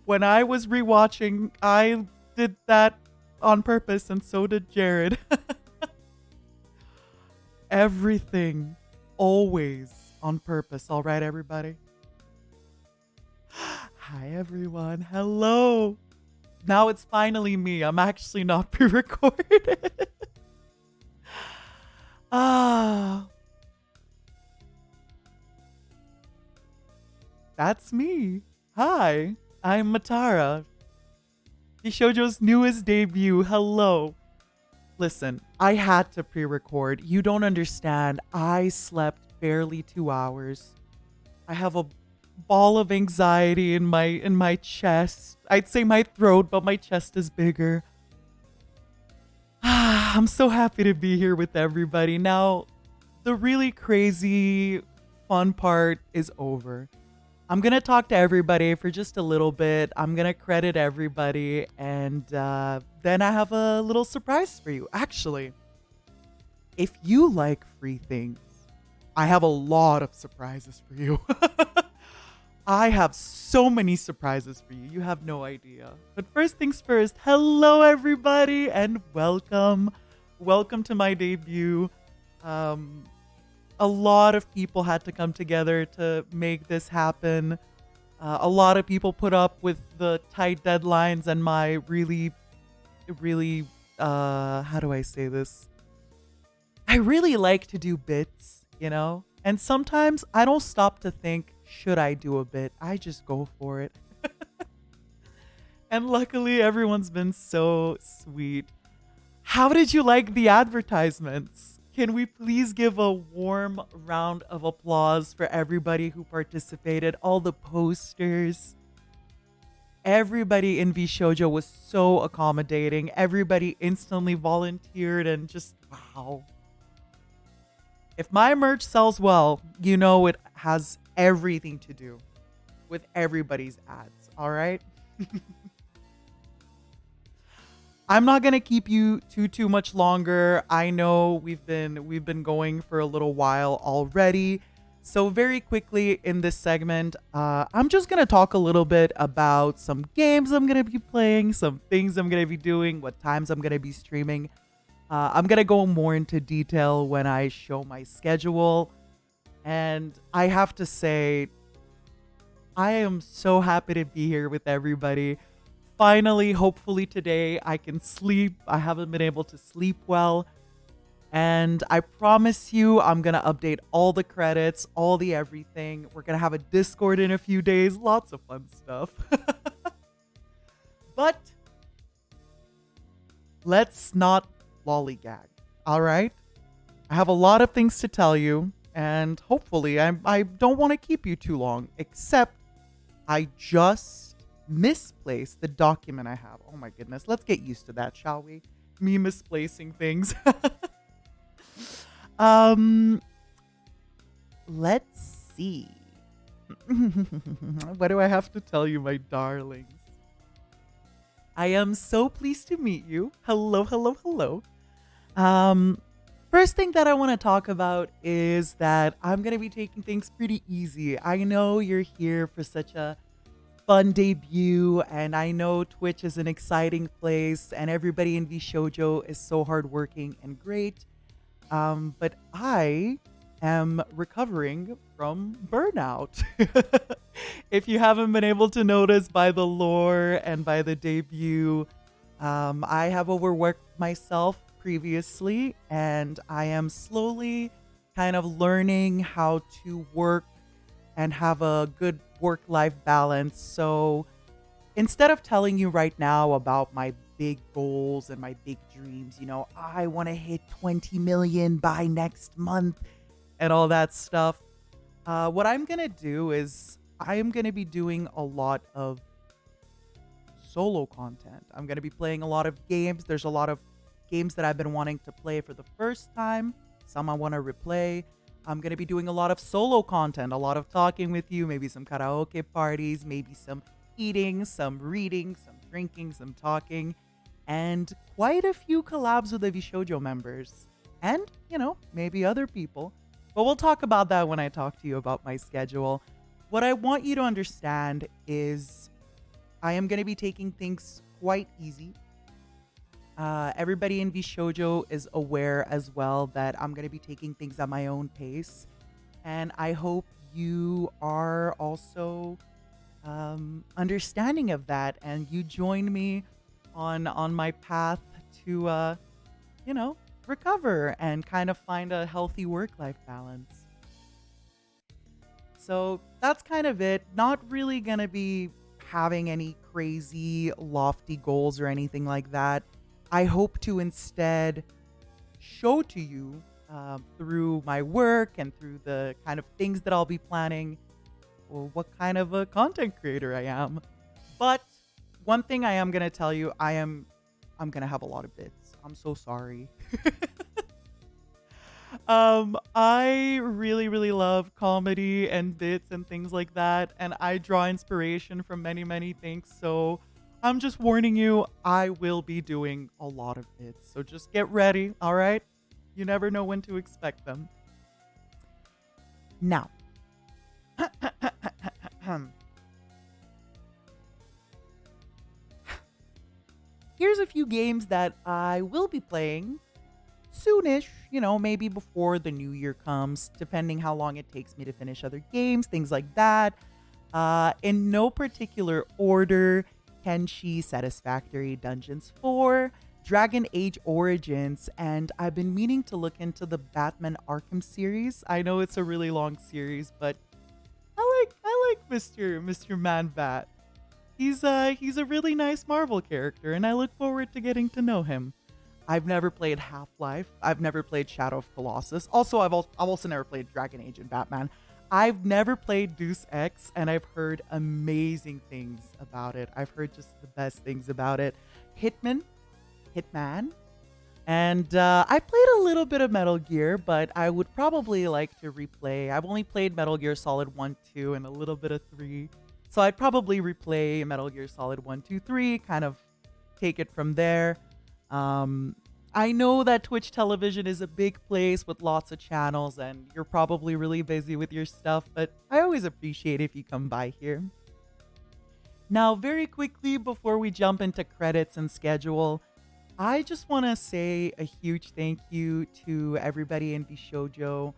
When I was rewatching, I did that on purpose, and so did Jared. Everything, always on purpose. All right, everybody? Hi, everyone. Hello. Now it's finally me. I'm actually not pre-recorded. That's me. Hi, I'm Matara. Vshojo's newest debut. Hello. Listen, I had to pre-record. You don't understand. I slept barely 2 hours. I have a ball of anxiety in my chest. I'd say my throat, but my chest is bigger. I'm so happy to be here with everybody. Now, the really crazy fun part is over. I'm going to talk to everybody for just a little bit. I'm going to credit everybody. And then I have a little surprise for you. Actually, if you like free things, I have a lot of surprises for you. I have so many surprises for you. You have no idea. But first things first, hello everybody and welcome. Welcome to my debut. A lot of people had to come together to make this happen. A lot of people put up with the tight deadlines and my really, how do I say this? I really like to do bits, you know? And sometimes I don't stop to think, should I do a bit? I just go for it. And luckily, everyone's been so sweet. How did you like the advertisements? Can we please give a warm round of applause for everybody who participated? All the posters. Everybody in Vshojo was so accommodating. Everybody instantly volunteered and just, wow. If my merch sells well, you know it has everything to do with everybody's ads, all right? I'm not going to keep you too much longer. I know we've been going for a little while already. So very quickly in this segment, I'm just going to talk a little bit about some games I'm going to be playing, some things I'm going to be doing, what times I'm going to be streaming. I'm going to go more into detail when I show my schedule. And I have to say, I am so happy to be here with everybody. Finally, hopefully today I can sleep. I haven't been able to sleep well. And I promise you, I'm going to update all the credits, all the everything. We're going to have a Discord in a few days. Lots of fun stuff. But let's not lollygag, all right? I have a lot of things to tell you, and hopefully I don't want to keep you too long, except I just misplaced the document I have. Oh my goodness, let's get used to that, shall we? Me misplacing things. Let's see. What do I have to tell you, my darlings? I am so pleased to meet you. Hello, hello, hello. First thing that I want to talk about is that I'm going to be taking things pretty easy. I know you're here for such a fun debut, and I know Twitch is an exciting place, and everybody in Vshojo is so hardworking and great. But I am recovering from burnout. If you haven't been able to notice by the lore and by the debut, I have overworked myself previously, and I am slowly kind of learning how to work and have a good work-life balance. So instead of telling you right now about my big goals and my big dreams, you know, I want to hit 20 million by next month and all that stuff, what I'm going to do is I am going to be doing a lot of solo content. I'm going to be playing a lot of games. There's a lot of games that I've been wanting to play for the first time. Some I want to replay. I'm going to be doing a lot of solo content, a lot of talking with you, maybe some karaoke parties, maybe some eating, some reading, some drinking, some talking, and quite a few collabs with the Vshojo members. And, you know, maybe other people. But we'll talk about that when I talk to you about my schedule. What I want you to understand is I am going to be taking things quite easy. Everybody in Vshojo is aware as well that I'm going to be taking things at my own pace. And I hope you are also understanding of that, and you join me on my path to, you know, recover and kind of find a healthy work-life balance. So that's kind of it. Not really going to be having any crazy lofty goals or anything like that. I hope to instead show to you through my work and through the kind of things that I'll be planning, or what kind of a content creator I am. But one thing I am going to tell you, I'm going to have a lot of bits. I'm so sorry. I really, really love comedy and bits and things like that. And I draw inspiration from many, many things. So I'm just warning you, I will be doing a lot of bits. So just get ready, all right? You never know when to expect them. Now, Here's a few games that I will be playing soonish, maybe before the new year comes, depending how long it takes me to finish other games, things like that. In no particular order: Kenshi Satisfactory Dungeons 4, Dragon Age Origins, and I've been meaning to look into the Batman Arkham series. I know it's a really long series, but I like Mr. Man Bat. He's a really nice Marvel character, and I look forward to getting to know him. I've never played Half-Life. I've never played Shadow of Colossus. Also, I've also never played Dragon Age and Batman. I've never played Deus Ex, and I've heard amazing things about it. I've heard just the best things about it. Hitman, and I played a little bit of Metal Gear, but I would probably like to replay. I've only played Metal Gear Solid 1, 2, and a little bit of 3. So I'd probably replay Metal Gear Solid 1, 2, 3, kind of take it from there. I know that Twitch television is a big place with lots of channels, and you're probably really busy with your stuff, but I always appreciate if you come by here. Now, very quickly, before we jump into credits and schedule, I just want to say a huge thank you to everybody in Vshojo.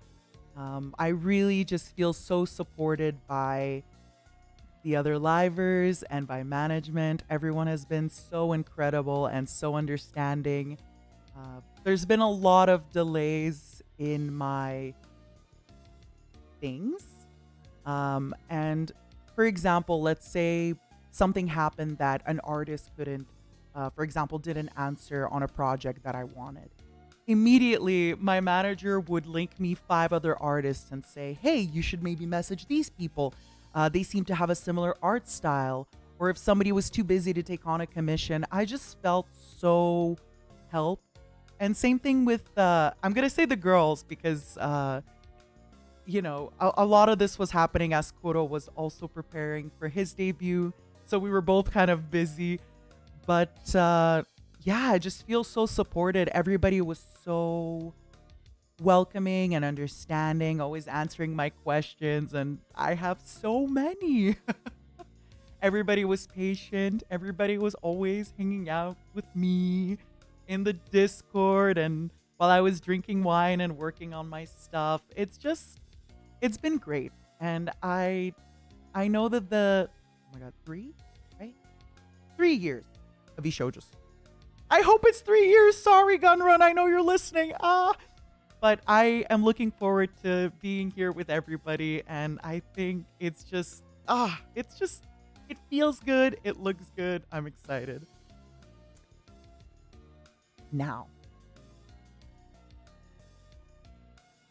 I really just feel so supported by the other livers and by management. Everyone has been so incredible and so understanding. There's been a lot of delays in my things. And for example, let's say something happened that an artist couldn't, for example, didn't answer on a project that I wanted. Immediately, my manager would link me 5 other artists and say, hey, you should maybe message these people. They seem to have a similar art style. Or if somebody was too busy to take on a commission, I just felt so helped. And same thing with, I'm going to say the girls because, a lot of this was happening as Koro was also preparing for his debut. So we were both kind of busy. But I just feel so supported. Everybody was so welcoming and understanding, always answering my questions. And I have so many. Everybody was patient. Everybody was always hanging out with me in the Discord and while I was drinking wine and working on my stuff. It's been great. And I know that 3 years of Vshojo. I hope it's 3 years. Sorry, Gunrun. I know you're listening. But I am looking forward to being here with everybody. And I think it feels good. It looks good. I'm excited. Now,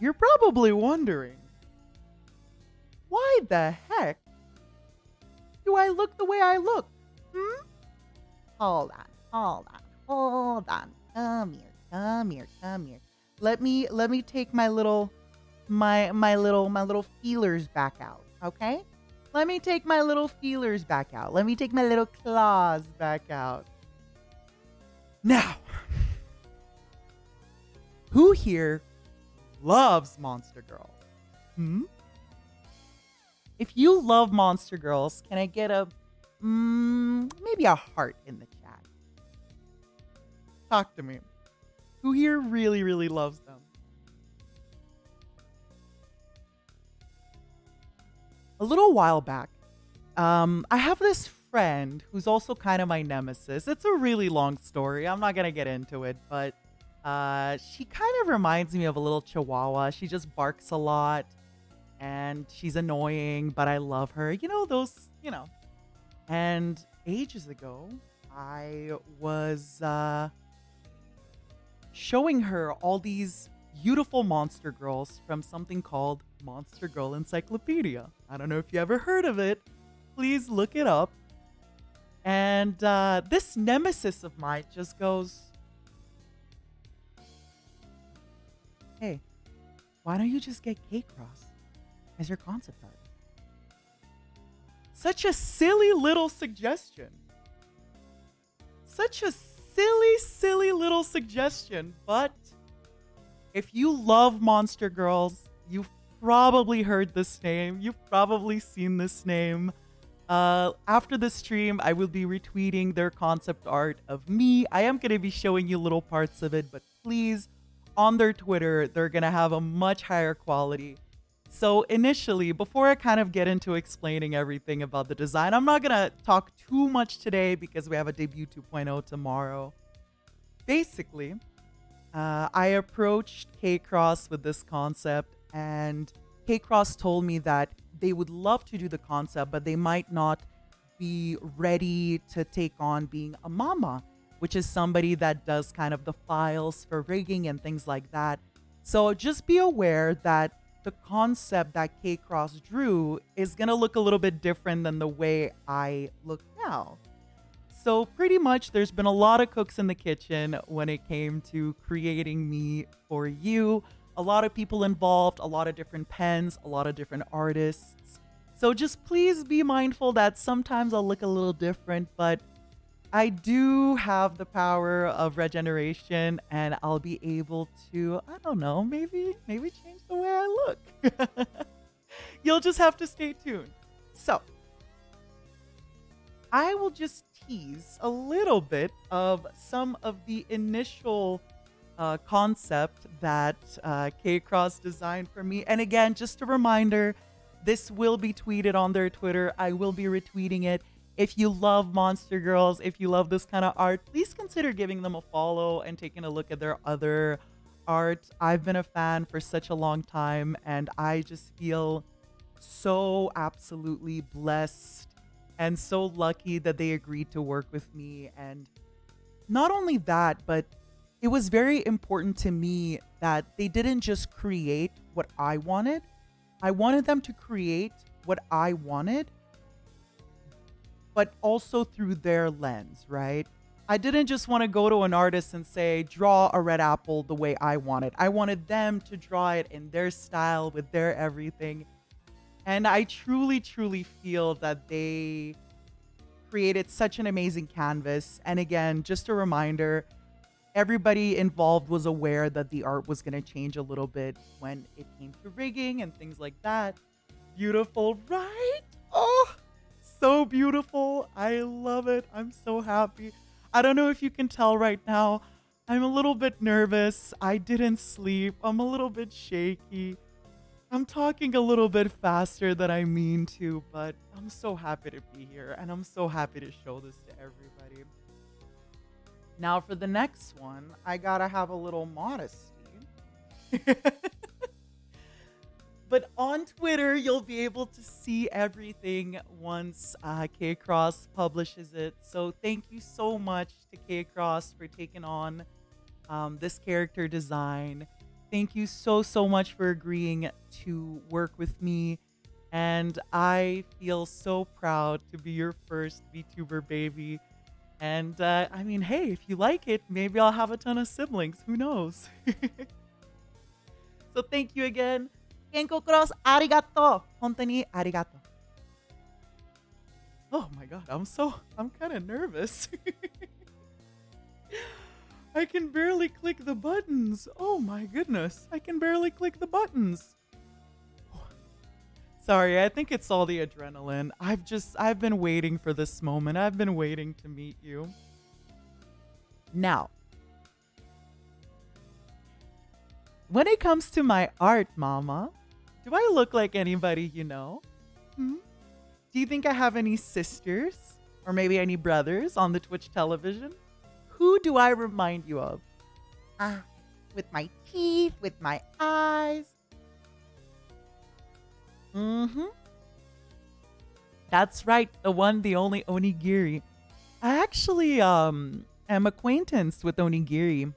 you're probably wondering, why the heck do I look the way I look? Hold on. Come here. Let me take my little feelers back out, okay? Let me take my little feelers back out. Let me take my little claws back out. Now, who here loves Monster Girls? If you love Monster Girls, can I get maybe a heart in the chat? Talk to me. Who here really, really loves them? A little while back, I have this friend who's also kind of my nemesis. It's a really long story. I'm not going to get into it, but she kind of reminds me of a little chihuahua. She just barks a lot and she's annoying, but I love her. And ages ago, I was showing her all these beautiful monster girls from something called Monster Girl Encyclopedia. I don't know if you ever heard of it. Please look it up. And this nemesis of mine just goes, hey, why don't you just get K-Cross as your concept art? Such a silly little suggestion. Such a silly little suggestion. But if you love Monster Girls, you probably heard this name. You've probably seen this name. After the stream, I will be retweeting their concept art of me. I am going to be showing you little parts of it, but please, on their Twitter, they're going to have a much higher quality. So initially, before I kind of get into explaining everything about the design, I'm not going to talk too much today because we have a debut 2.0 tomorrow. Basically, I approached K-Cross with this concept, and K-Cross told me that they would love to do the concept, but they might not be ready to take on being a mama, which is somebody that does kind of the files for rigging and things like that. So just be aware that the concept that K-Cross drew is going to look a little bit different than the way I look now. So pretty much there's been a lot of cooks in the kitchen when it came to creating me for you. A lot of people involved, a lot of different pens, a lot of different artists. So just please be mindful that sometimes I'll look a little different, but I do have the power of regeneration and I'll be able to, I don't know, maybe change the way I look. You'll just have to stay tuned. So I will just tease a little bit of some of the initial concept that K-Cross designed for me. And again, just a reminder, this will be tweeted on their Twitter. I will be retweeting it. If you love Monster Girls, if you love this kind of art, please consider giving them a follow and taking a look at their other art. I've been a fan for such a long time, and I just feel so absolutely blessed and so lucky that they agreed to work with me. And not only that, but it was very important to me that they didn't just create what I wanted. I wanted them to create what I wanted, but also through their lens, right? I didn't just want to go to an artist and say, draw a red apple the way I want it. I wanted them to draw it in their style with their everything. And I truly, truly feel that they created such an amazing canvas. And again, just a reminder, everybody involved was aware that the art was going to change a little bit when it came to rigging and things like that. Beautiful, right? Oh, so beautiful. I love it. I'm so happy. I don't know if you can tell right now. I'm a little bit nervous. I didn't sleep. I'm a little bit shaky. I'm talking a little bit faster than I mean to, but I'm so happy to be here and I'm so happy to show this to everybody. Now for the next one, I gotta have a little modesty. But on Twitter, you'll be able to see everything once K-Cross publishes it. So thank you so much to K-Cross for taking on this character design. Thank you so, so much for agreeing to work with me. And I feel so proud to be your first VTuber baby. And I mean, hey, if you like it, maybe I'll have a ton of siblings. Who knows? So thank you again. Kenko Cross, arigato. Hontou ni arigato. Oh my god, I'm kind of nervous. I can barely click the buttons. Oh my goodness, I can barely click the buttons. Sorry, I think it's all the adrenaline. I've been waiting for this moment. I've been waiting to meet you. Now, when it comes to my art, Mama, do I look like anybody you know? Do you think I have any sisters? Or maybe any brothers on the Twitch television? Who do I remind you of? With my teeth, with my eyes. That's right, the one, the only Onigiri. I actually am acquaintanced with Onigiri.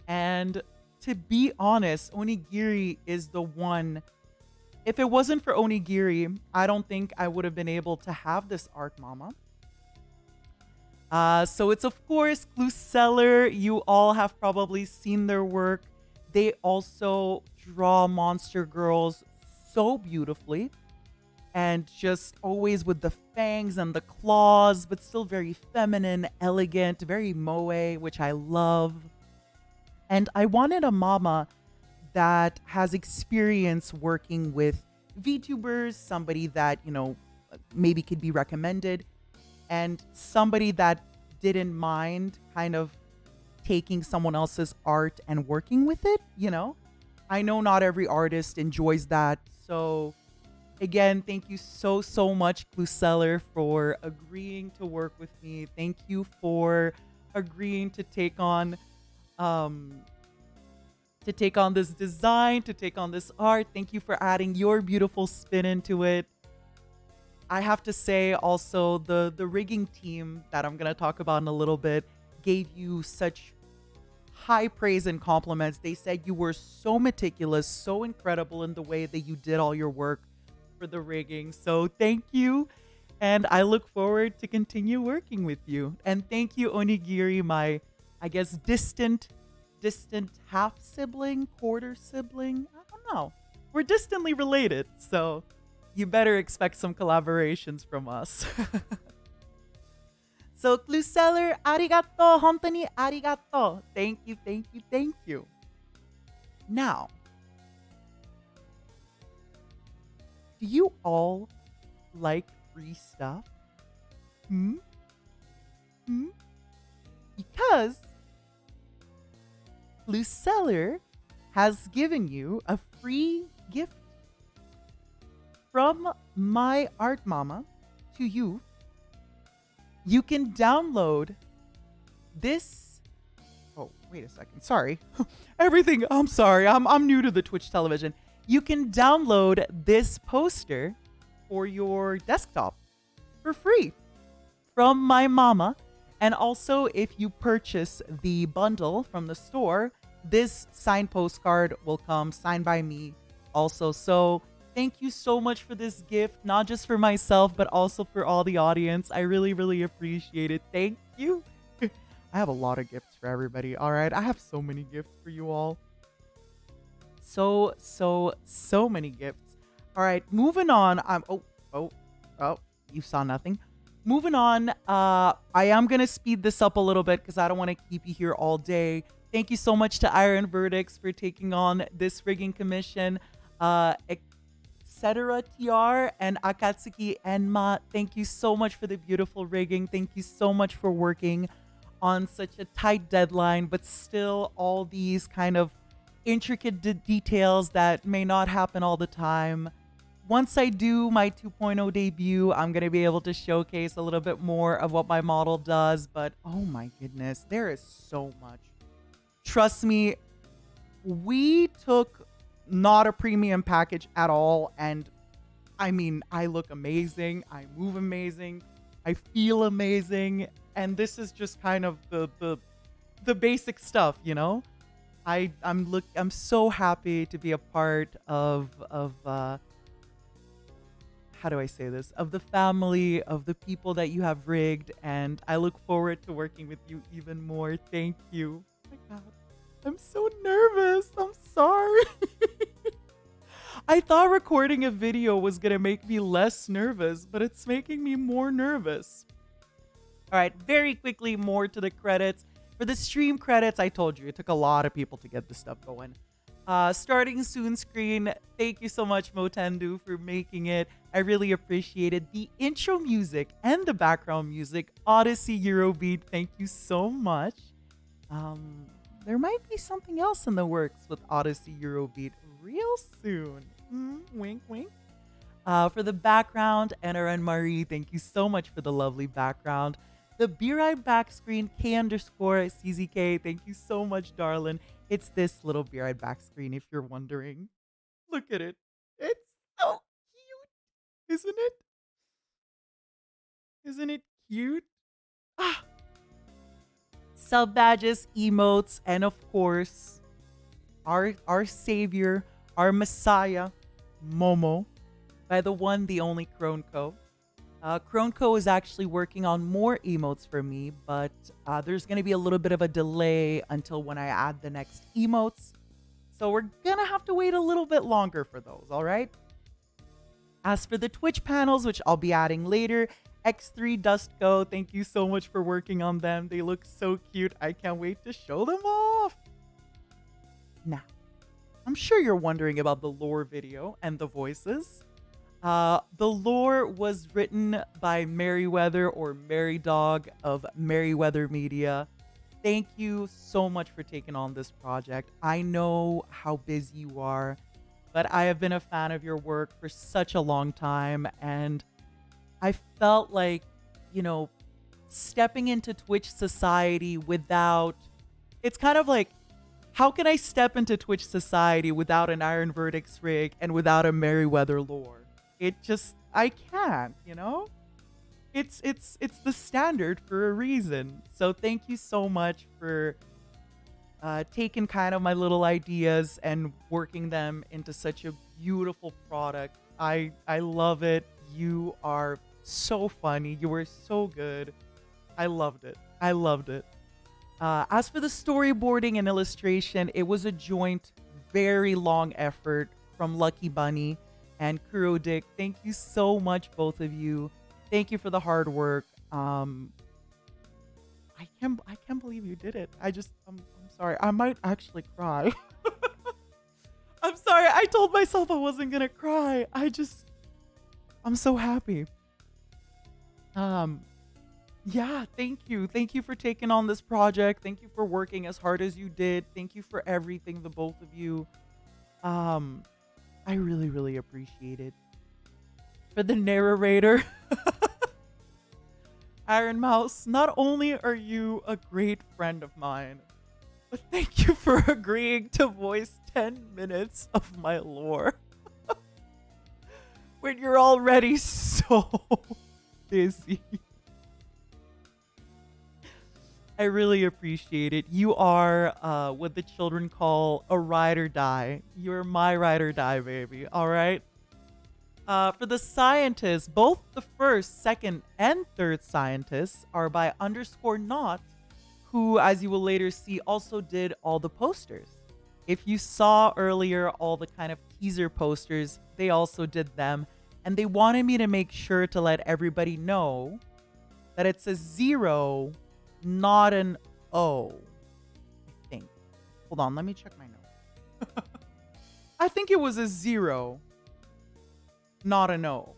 And to be honest, Onigiri is the one. If it wasn't for Onigiri, I don't think I would have been able to have this art, Mama. So it's, of course, Gluceller. You all have probably seen their work. They also draw Monster Girls so beautifully. And just always with the fangs and the claws, but still very feminine, elegant, very moe, which I love. And I wanted a mama that has experience working with VTubers, somebody that, maybe could be recommended, and somebody that didn't mind kind of taking someone else's art and working with it, I know not every artist enjoys that. So again, thank you so much, Cluseller, for agreeing to work with me. Thank you for agreeing to take on this design, to take on this art. Thank you for adding your beautiful spin into it. I have to say also the rigging team that I'm going to talk about in a little bit gave you such high praise and compliments. They said you were so meticulous, so incredible in the way that you did all your work for the rigging. So thank you. And I look forward to continue working with you. And thank you, Onigiri, my, I guess, distant half sibling, quarter sibling. I don't know. We're distantly related. So you better expect some collaborations from us. So, Cluseller, arigato, hontoni arigato. Thank you. Now, do you all like free stuff? Because Cluseller has given you a free gift from my art mama to you. You can download this. Oh, wait a second. Sorry. Everything. I'm sorry. I'm new to the Twitch television. You can download this poster for your desktop for free from my mama. And also, if you purchase the bundle from the store, this signed postcard will come signed by me also. So thank you so much for this gift, not just for myself, but also for all the audience. I really appreciate it. Thank you. I have a lot of gifts for everybody. All right. I have so many gifts for you all. So many gifts. All right. Moving on. You saw nothing. Moving on. I am going to speed this up a little bit because I don't want to keep you here all day. Thank you so much to Iron Verdicts for taking on this rigging commission. Etc. TR and Akatsuki Enma, thank you so much for the beautiful rigging. Thank you so much for working on such a tight deadline, but still all these kind of intricate details that may not happen all the time. Once I do my 2.0 debut, I'm going to be able to showcase a little bit more of what my model does, but oh my goodness, there is so much. Trust me, we took not a premium package at all, and I mean, I look amazing, I move amazing, I feel amazing, and this is just kind of the basic stuff, I'm so happy to be a part of how do I say this? Of the family, of the people that you have rigged, and I look forward to working with you even more. Thank you. Oh my God. I'm so nervous. I'm sorry. I thought recording a video was going to make me less nervous, but it's making me more nervous. All right, very quickly, more to the credits. For the stream credits, I told you, it took a lot of people to get this stuff going. Starting soon screen, thank you so much, Motendu, for making it. I really appreciated the intro music and the background music. Odyssey Eurobeat, thank you so much. There might be something else in the works with Odyssey Eurobeat real soon. Wink, wink. For the background, Enner and Marie, thank you so much for the lovely background. The Be Right Back screen, K_CZK, thank you so much, darling. It's this little Be Right Back screen, if you're wondering. Look at it. It's so cute, isn't it? Isn't it cute? Sub badges, emotes, and of course, our savior, our messiah, Momo, by the one, the only Kronko. Kronko is actually working on more emotes for me, but there's going to be a little bit of a delay until when I add the next emotes. So we're going to have to wait a little bit longer for those, all right? As for the Twitch panels, which I'll be adding later, X3 Dustco, thank you so much for working on them. They look so cute. I can't wait to show them off. Now, I'm sure you're wondering about the lore video and the voices. The lore was written by Merryweather or Merry Dog of Merryweather Media. Thank you so much for taking on this project. I know how busy you are, but I have been a fan of your work for such a long time, and I felt like, stepping into Twitch society without... It's kind of like, how can I step into Twitch society without an Iron Vertex rig and without a Merryweather lore? I can't, It's the standard for a reason. So thank you so much for taking kind of my little ideas and working them into such a beautiful product. I love it. You are so funny. You were so good. I loved it. As for the storyboarding and illustration, it was a joint, very long effort from Lucky Bunny and Kuro Dick. Thank you so much, both of you. Thank you for the hard work. I can't believe you did it. I'm sorry. I might actually cry. I'm sorry. I told myself I wasn't gonna cry. I'm so happy. Yeah, thank you. Thank you for taking on this project. Thank you for working as hard as you did. Thank you for everything, the both of you. I really, really appreciate it. For the narrator, Iron Mouse, not only are you a great friend of mine, but thank you for agreeing to voice 10 minutes of my lore. When you're already so busy. I really appreciate it. You are what the children call a ride or die. You're my ride or die, baby. All right? For the scientists, both the first, second, and third scientists are by _not, who, as you will later see, also did all the posters. If you saw earlier all the kind of teaser posters, they also did them. And they wanted me to make sure to let everybody know that it's a 0, not an O, I think. Hold on, let me check my notes. I think it was a 0, not an O.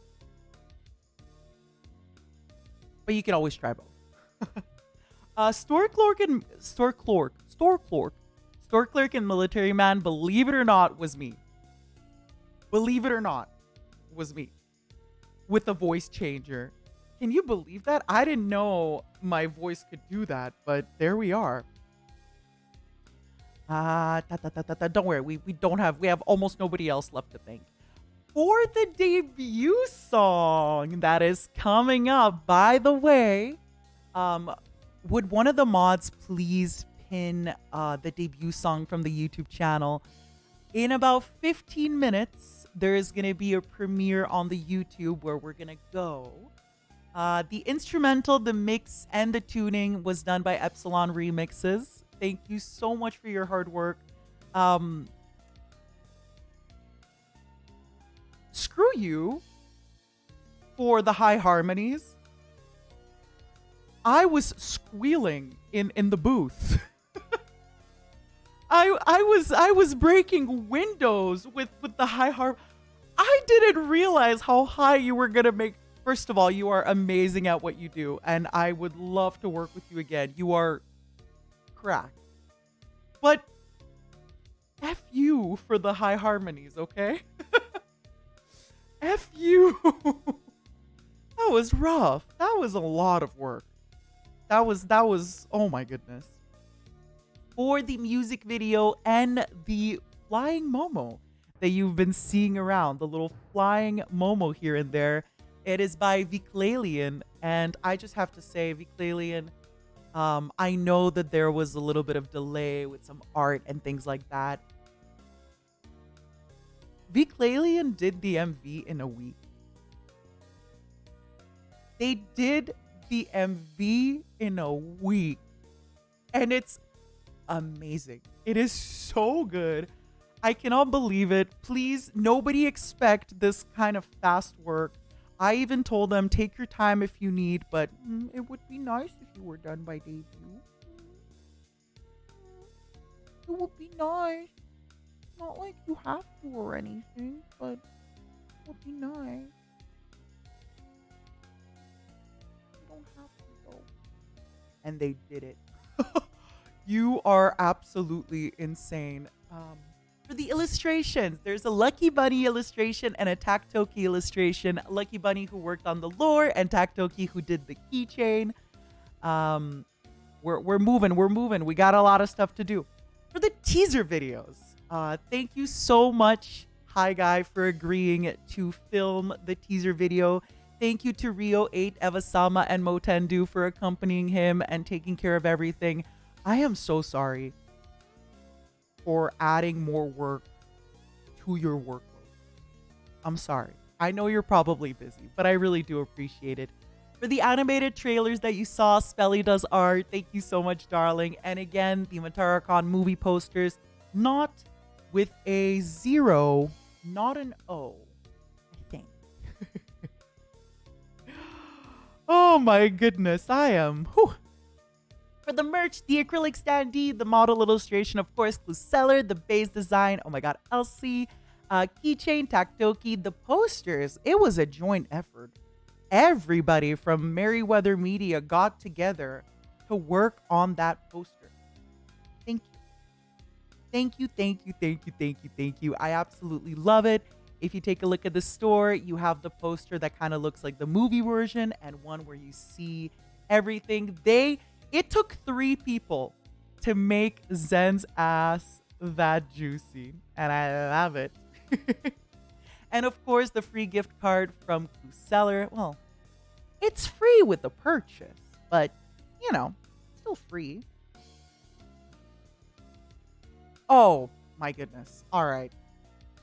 But you can always try both. Store Clerk and Military Man, believe it or not, was me. Believe it or not, was me. With a voice changer. Can you believe that? I didn't know my voice could do that, but there we are. Don't worry, we have almost nobody else left to thank. For the debut song that is coming up, by the way, would one of the mods please pin the debut song from the YouTube channel? In about 15 minutes, there is going to be a premiere on the YouTube where we're going to go. The instrumental, the mix, and the tuning was done by Epsilon Remixes. Thank you so much for your hard work. Screw you for the high harmonies. I was squealing in the booth. I was breaking windows with the high harp. I didn't realize how high you were gonna make. First of all, you are amazing at what you do, and I would love to work with you again. You are crack. But F you for the high harmonies, okay? F you. That was rough. That was a lot of work. That was, oh my goodness. For the music video and the flying Momo that you've been seeing around, the little flying Momo here and there, it is by Viclalian. And I just have to say, Viclalian, I know that there was a little bit of delay with some art and things like that. Viclalian did the MV in a week. They did the MV in a week. And it's amazing. It is so good. I cannot believe it. Please, nobody expect this kind of fast work. I even told them, take your time if you need, but it would be nice if you were done by debut. It would be nice. Not like you have to or anything, but it would be nice. You don't have to though. And they did it. You are absolutely insane. For the illustrations, there's a Lucky Bunny illustration and a Taktoki illustration. Lucky Bunny who worked on the lore and Taktoki who did the keychain. We're moving. We got a lot of stuff to do. For the teaser videos, thank you so much, Hi Guy, for agreeing to film the teaser video. Thank you to Rio8, Evasama, and Motendu for accompanying him and taking care of everything. I am so sorry for adding more work to your workload. I'm sorry. I know you're probably busy, but I really do appreciate it. For the animated trailers that you saw, Spelly does art. Thank you so much, darling. And again, the Matara-con movie posters, not with a 0, not an O, I think. Oh my goodness, I am. Whew. For the merch, the acrylic standee, the model illustration, of course, Cluseller, the base design, oh my god, Elsie, keychain, Taktoki, the posters, it was a joint effort. Everybody from Merryweather Media got together to work on that poster. Thank you. Thank you. I absolutely love it. If you take a look at the store, you have the poster that kind of looks like the movie version and one where you see everything. It took 3 people to make Zen's ass that juicy, and I love it. And of course, the free gift card from Cluseller. Well, it's free with the purchase, but, you know, still free. Oh, my goodness. All right.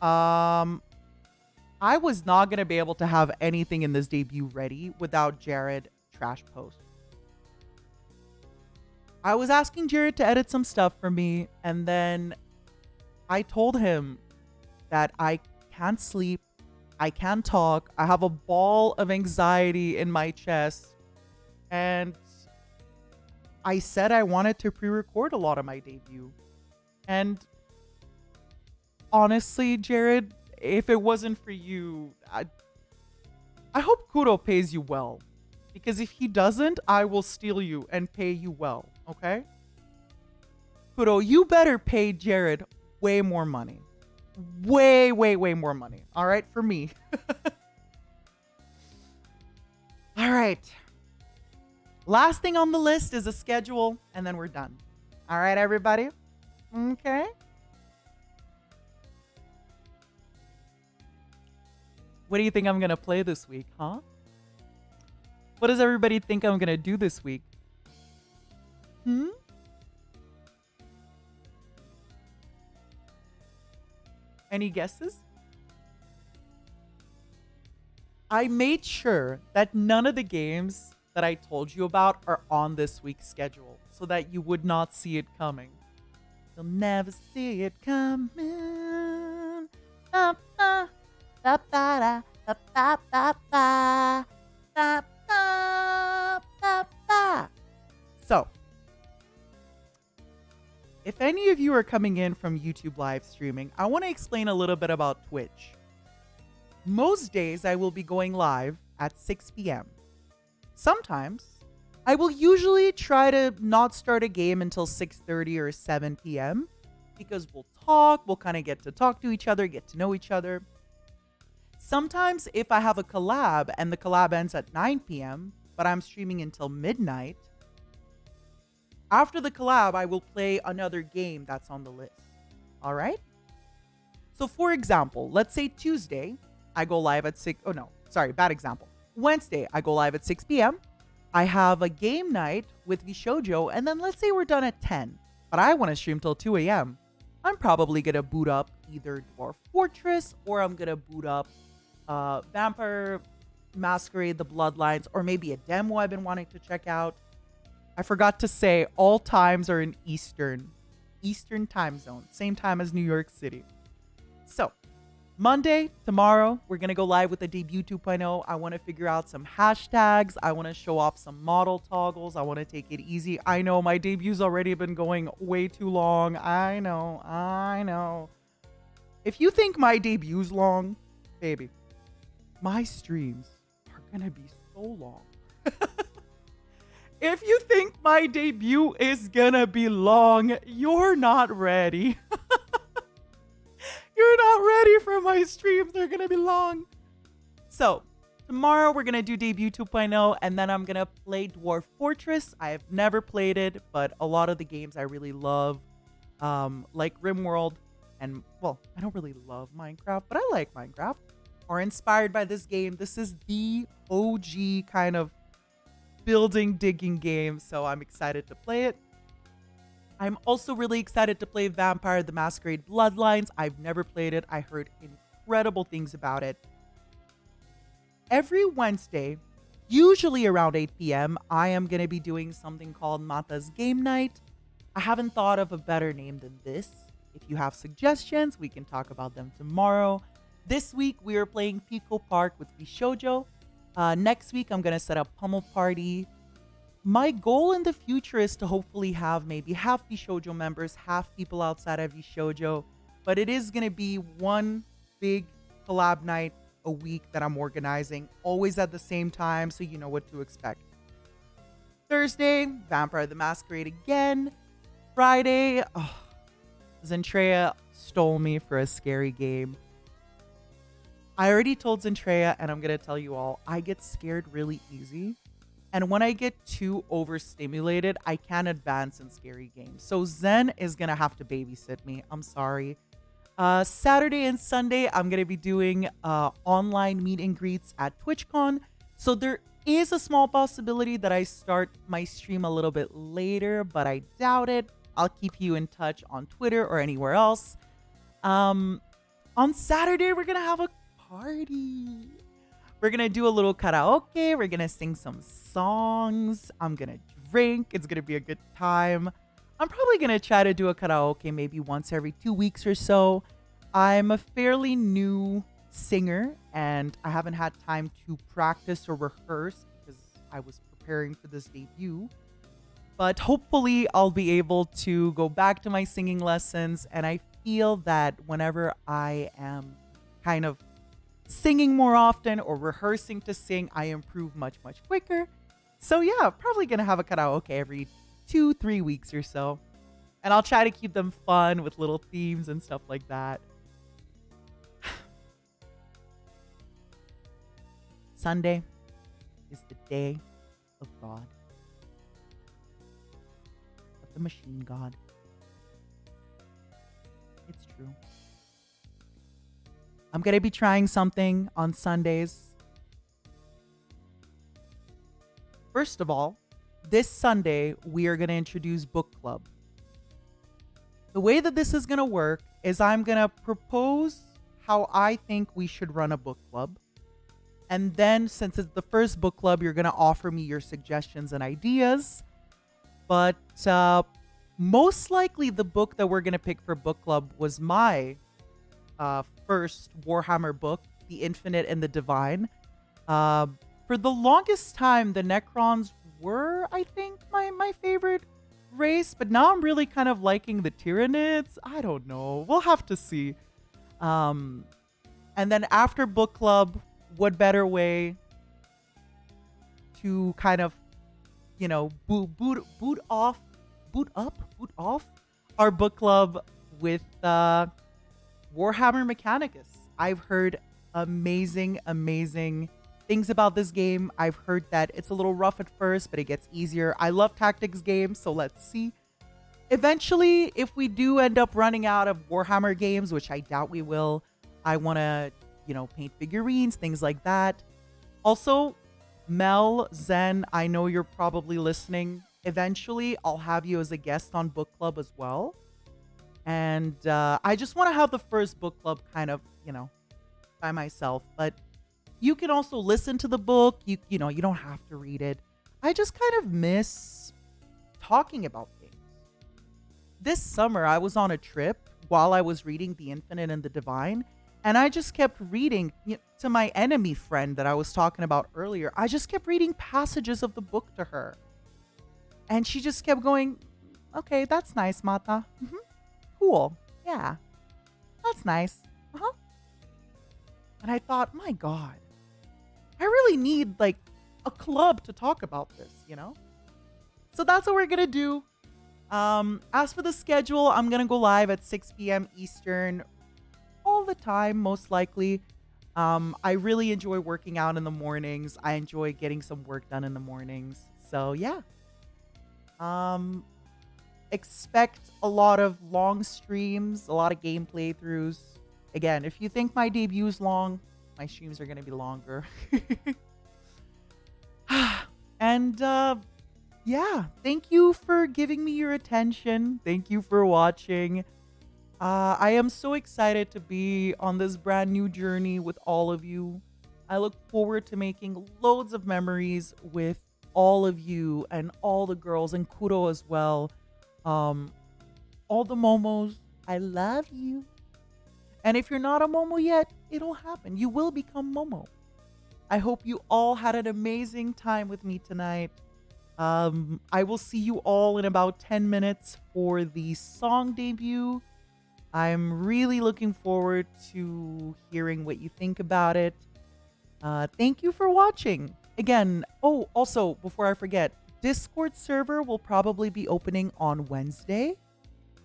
I was not going to be able to have anything in this debut ready without Jared trash post. I was asking Jared to edit some stuff for me, and then I told him that I can't sleep, I can't talk, I have a ball of anxiety in my chest, and I said I wanted to pre-record a lot of my debut. And honestly, Jared, if it wasn't for you, I hope Kuro pays you well. Because if he doesn't, I will steal you and pay you well, okay? Kuro, you better pay Jared way more money. Way more money. All right, for me. All right. Last thing on the list is a schedule, and then we're done. All right, everybody? Okay. What do you think I'm going to play this week, huh? What does everybody think I'm going to do this week? Any guesses? I made sure that none of the games that I told you about are on this week's schedule so that you would not see it coming. You'll never see it coming. Ba, ba, ba, ba, ba, ba, ba, ba, ba, ba, ba, ba. So, if any of you are coming in from YouTube live streaming, I want to explain a little bit about Twitch. Most days I will be going live at 6 p.m. Sometimes I will usually try to not start a game until 6:30 or 7 p.m. because we'll talk, we'll kind of get to talk to each other, get to know each other. Sometimes if I have a collab and the collab ends at 9 p.m., but I'm streaming until midnight, after the collab, I will play another game that's on the list. All right? So for example, let's say Tuesday, I go live at 6. Oh no, sorry, bad example. Wednesday, I go live at 6 p.m. I have a game night with Vshojo, and then let's say we're done at 10, but I want to stream till 2 a.m. I'm probably going to boot up either Dwarf Fortress, or I'm going to boot up Vampire Masquerade, The Bloodlines, or maybe a demo I've been wanting to check out. I forgot to say, all times are in Eastern time zone, same time as New York City. So, Monday, tomorrow, we're going to go live with the Debut 2.0. I want to figure out some hashtags. I want to show off some model toggles. I want to take it easy. I know my debut's already been going way too long. I know. If you think my debut's long, baby, my streams are gonna be so long. If you think my debut is gonna be long, you're not ready. You're not ready for my streams. They're gonna be long. So, tomorrow we're gonna do debut 2.0, and then I'm gonna play Dwarf Fortress. I have never played it, but a lot of the games I really love, like RimWorld, and well, I don't really love Minecraft, but I like Minecraft, are inspired by this game. This is the OG kind of building digging game, so I'm excited to play it. I'm also really excited to play Vampire the Masquerade Bloodlines. I've never played it. I heard incredible things about it. Every Wednesday, usually around 8 p.m., I am going to be doing something called Mata's Game Night. I haven't thought of a better name than this. If you have suggestions, we can talk about them tomorrow. This week, we are playing Pico Park with Vshojo. Next week, I'm going to set up Pummel Party. My goal in the future is to hopefully have maybe half Vshojo members, half people outside of Vshojo. But it is going to be one big collab night a week that I'm organizing, always at the same time, so you know what to expect. Thursday, Vampire the Masquerade again. Friday, Zentreya stole me for a scary game. I already told Zentreya, and I'm going to tell you all, I get scared really easy. And when I get too overstimulated, I can't advance in scary games. So Zen is going to have to babysit me. I'm sorry. Saturday and Sunday, I'm going to be doing online meet and greets at TwitchCon. So there is a small possibility that I start my stream a little bit later, but I doubt it. I'll keep you in touch on Twitter or anywhere else. On Saturday, we're going to have a party. We're going to do a little karaoke. We're going to sing some songs. I'm going to drink. It's going to be a good time. I'm probably going to try to do a karaoke maybe once every 2 weeks or so. I'm a fairly new singer, and I haven't had time to practice or rehearse because I was preparing for this debut. But hopefully I'll be able to go back to my singing lessons, and I feel that whenever I am kind of singing more often or rehearsing to sing, I improve much, much quicker. So yeah, probably going to have a karaoke every 2-3 weeks or so. And I'll try to keep them fun with little themes and stuff like that. Sunday is the day of God. Of the machine god. It's true. I'm going to be trying something on Sundays. First of all, this Sunday, we are going to introduce book club. The way that this is going to work is I'm going to propose how I think we should run a book club. And then, since it's the first book club, you're going to offer me your suggestions and ideas. But most likely the book that we're going to pick for book club was my first Warhammer book, The Infinite and the Divine. For the longest time, the Necrons were, I think, my favorite race, but now I'm really kind of liking the Tyranids. I don't know. We'll have to see. And then after book club, what better way to kind of, you know, boot off our book club with Warhammer Mechanicus. I've heard amazing things about this game. I've heard that it's a little rough at first, but it gets easier. I love tactics games, so let's see. Eventually, if we do end up running out of Warhammer games, which I doubt we will, I want to, you know, paint figurines, things like that. Also, Mel, Zen, I know you're probably listening. Eventually, I'll have you as a guest on book club as well. And I just want to have the first book club kind of, you know, by myself. But you can also listen to the book. You know, you don't have to read it. I just kind of miss talking about things. This summer, I was on a trip while I was reading The Infinite and the Divine. And I just kept reading to my enemy friend that I was talking about earlier. I just kept reading passages of the book to her. And she just kept going, okay, that's nice, Mata. Mm-hmm. Cool. Yeah, that's nice. Uh-huh. And I thought, my God, I really need like a club to talk about this, you know? So that's what we're going to do. As for the schedule, I'm going to go live at 6 p.m. Eastern all the time, most likely. I really enjoy working out in the mornings. I enjoy getting some work done in the mornings. So yeah. Expect a lot of long streams, a lot of game playthroughs. Again, if you think my debut is long, my streams are going to be longer. And yeah, thank you for giving me your attention. Thank you for watching. I am so excited to be on this brand new journey with all of you. I look forward to making loads of memories with all of you and all the girls and Kuro as well. All the momos, I love you. And if you're not a momo yet, it'll happen. You will become momo. I hope you all had an amazing time with me tonight. I will see you all in about 10 minutes for the song debut. I'm really looking forward to hearing what you think about it. Thank you for watching. Again, also, before I forget, Discord server will probably be opening on Wednesday.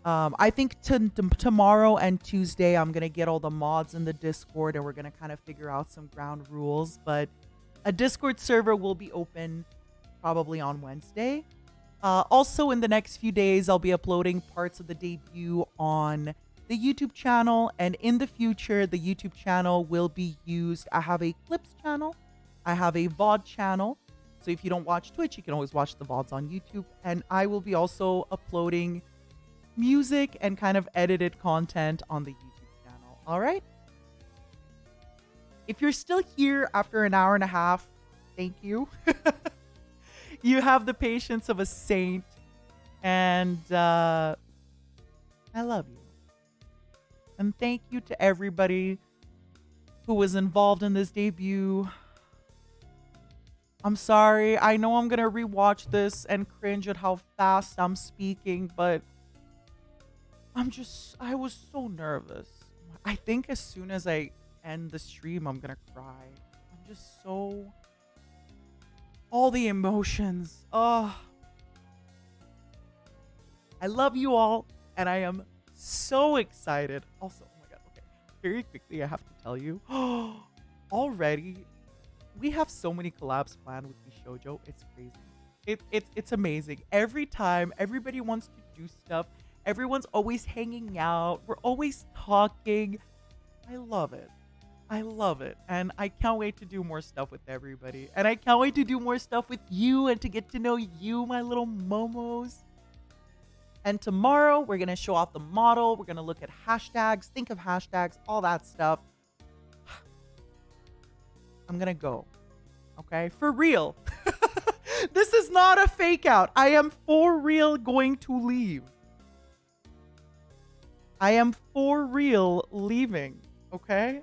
I think tomorrow and Tuesday, I'm going to get all the mods in the Discord and we're going to kind of figure out some ground rules. But a Discord server will be open probably on Wednesday. Also, in the next few days, I'll be uploading parts of the debut on the YouTube channel. And in the future, the YouTube channel will be used. I have a clips channel. I have a VOD channel. So if you don't watch Twitch, you can always watch the VODs on YouTube. And I will be also uploading music and kind of edited content on the YouTube channel. All right? If you're still here after an hour and a half, thank you. You have the patience of a saint. And I love you. And thank you to everybody who was involved in this debut. I'm sorry. I know I'm going to rewatch this and cringe at how fast I'm speaking, but I was so nervous. I think as soon as I end the stream, I'm going to cry. I'm just so... all the emotions. Oh. I love you all, and I am so excited. Also, oh my God, okay. Very quickly, I have to tell you. Already, we have so many collabs planned with Vshojo. It's crazy. It's amazing. Every time, everybody wants to do stuff. Everyone's always hanging out. We're always talking. I love it. I love it. And I can't wait to do more stuff with everybody. And I can't wait to do more stuff with you and to get to know you, my little momos. And tomorrow, we're going to show off the model. We're going to look at hashtags, think of hashtags, all that stuff. I'm going to go. Okay? For real. This is not a fake out. I am for real going to leave. I am for real leaving. Okay?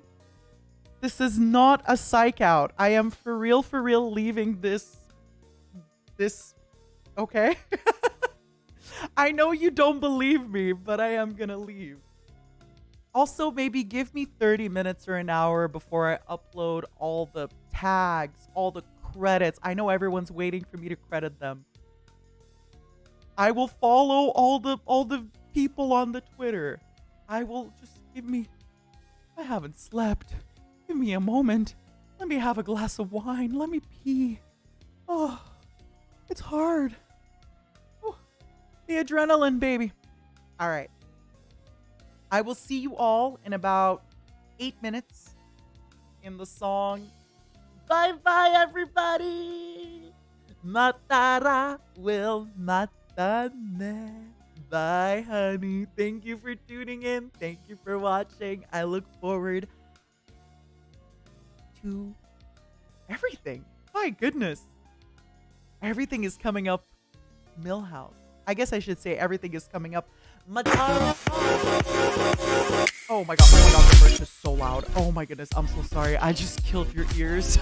This is not a psych out. I am for real leaving this. Okay? I know you don't believe me, but I am gonna leave. Also, maybe give me 30 minutes or an hour before I upload all the tags, all the credits. I know everyone's waiting for me to credit them. I will follow all the people on the Twitter. I will just I haven't slept. Give me a moment. Let me have a glass of wine. Let me pee. Oh, it's hard. Oh, the adrenaline, baby. All right. I will see you all in about 8 minutes in the song. Bye-bye, everybody. Matara will matane. Bye, honey. Thank you for tuning in. Thank you for watching. I look forward to everything. My goodness. Everything is coming up Millhouse. I guess I should say everything is coming up Matara. Oh my god, the merch is so loud. Oh my goodness, I'm so sorry. I just killed your ears.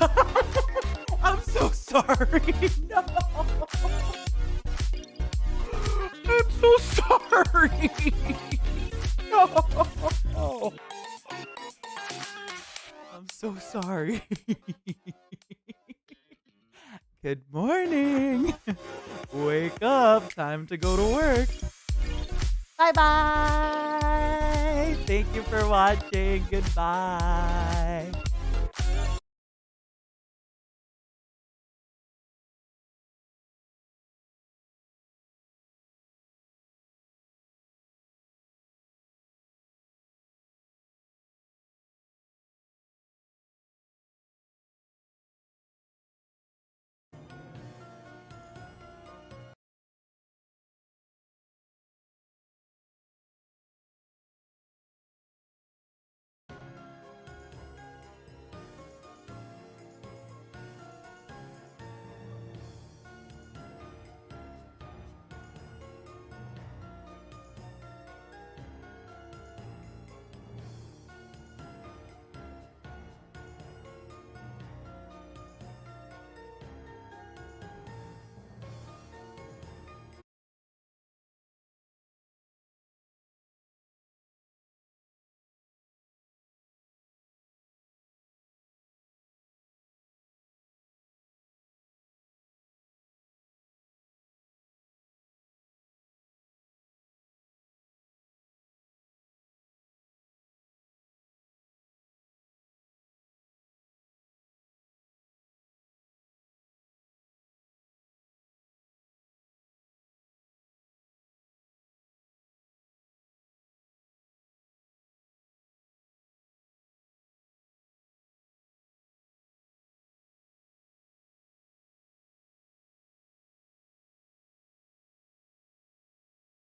I'm so sorry. No. I'm so sorry. No. sorry. Good morning. Wake up. Time to go to work. Bye-bye. Thank you for watching. Goodbye.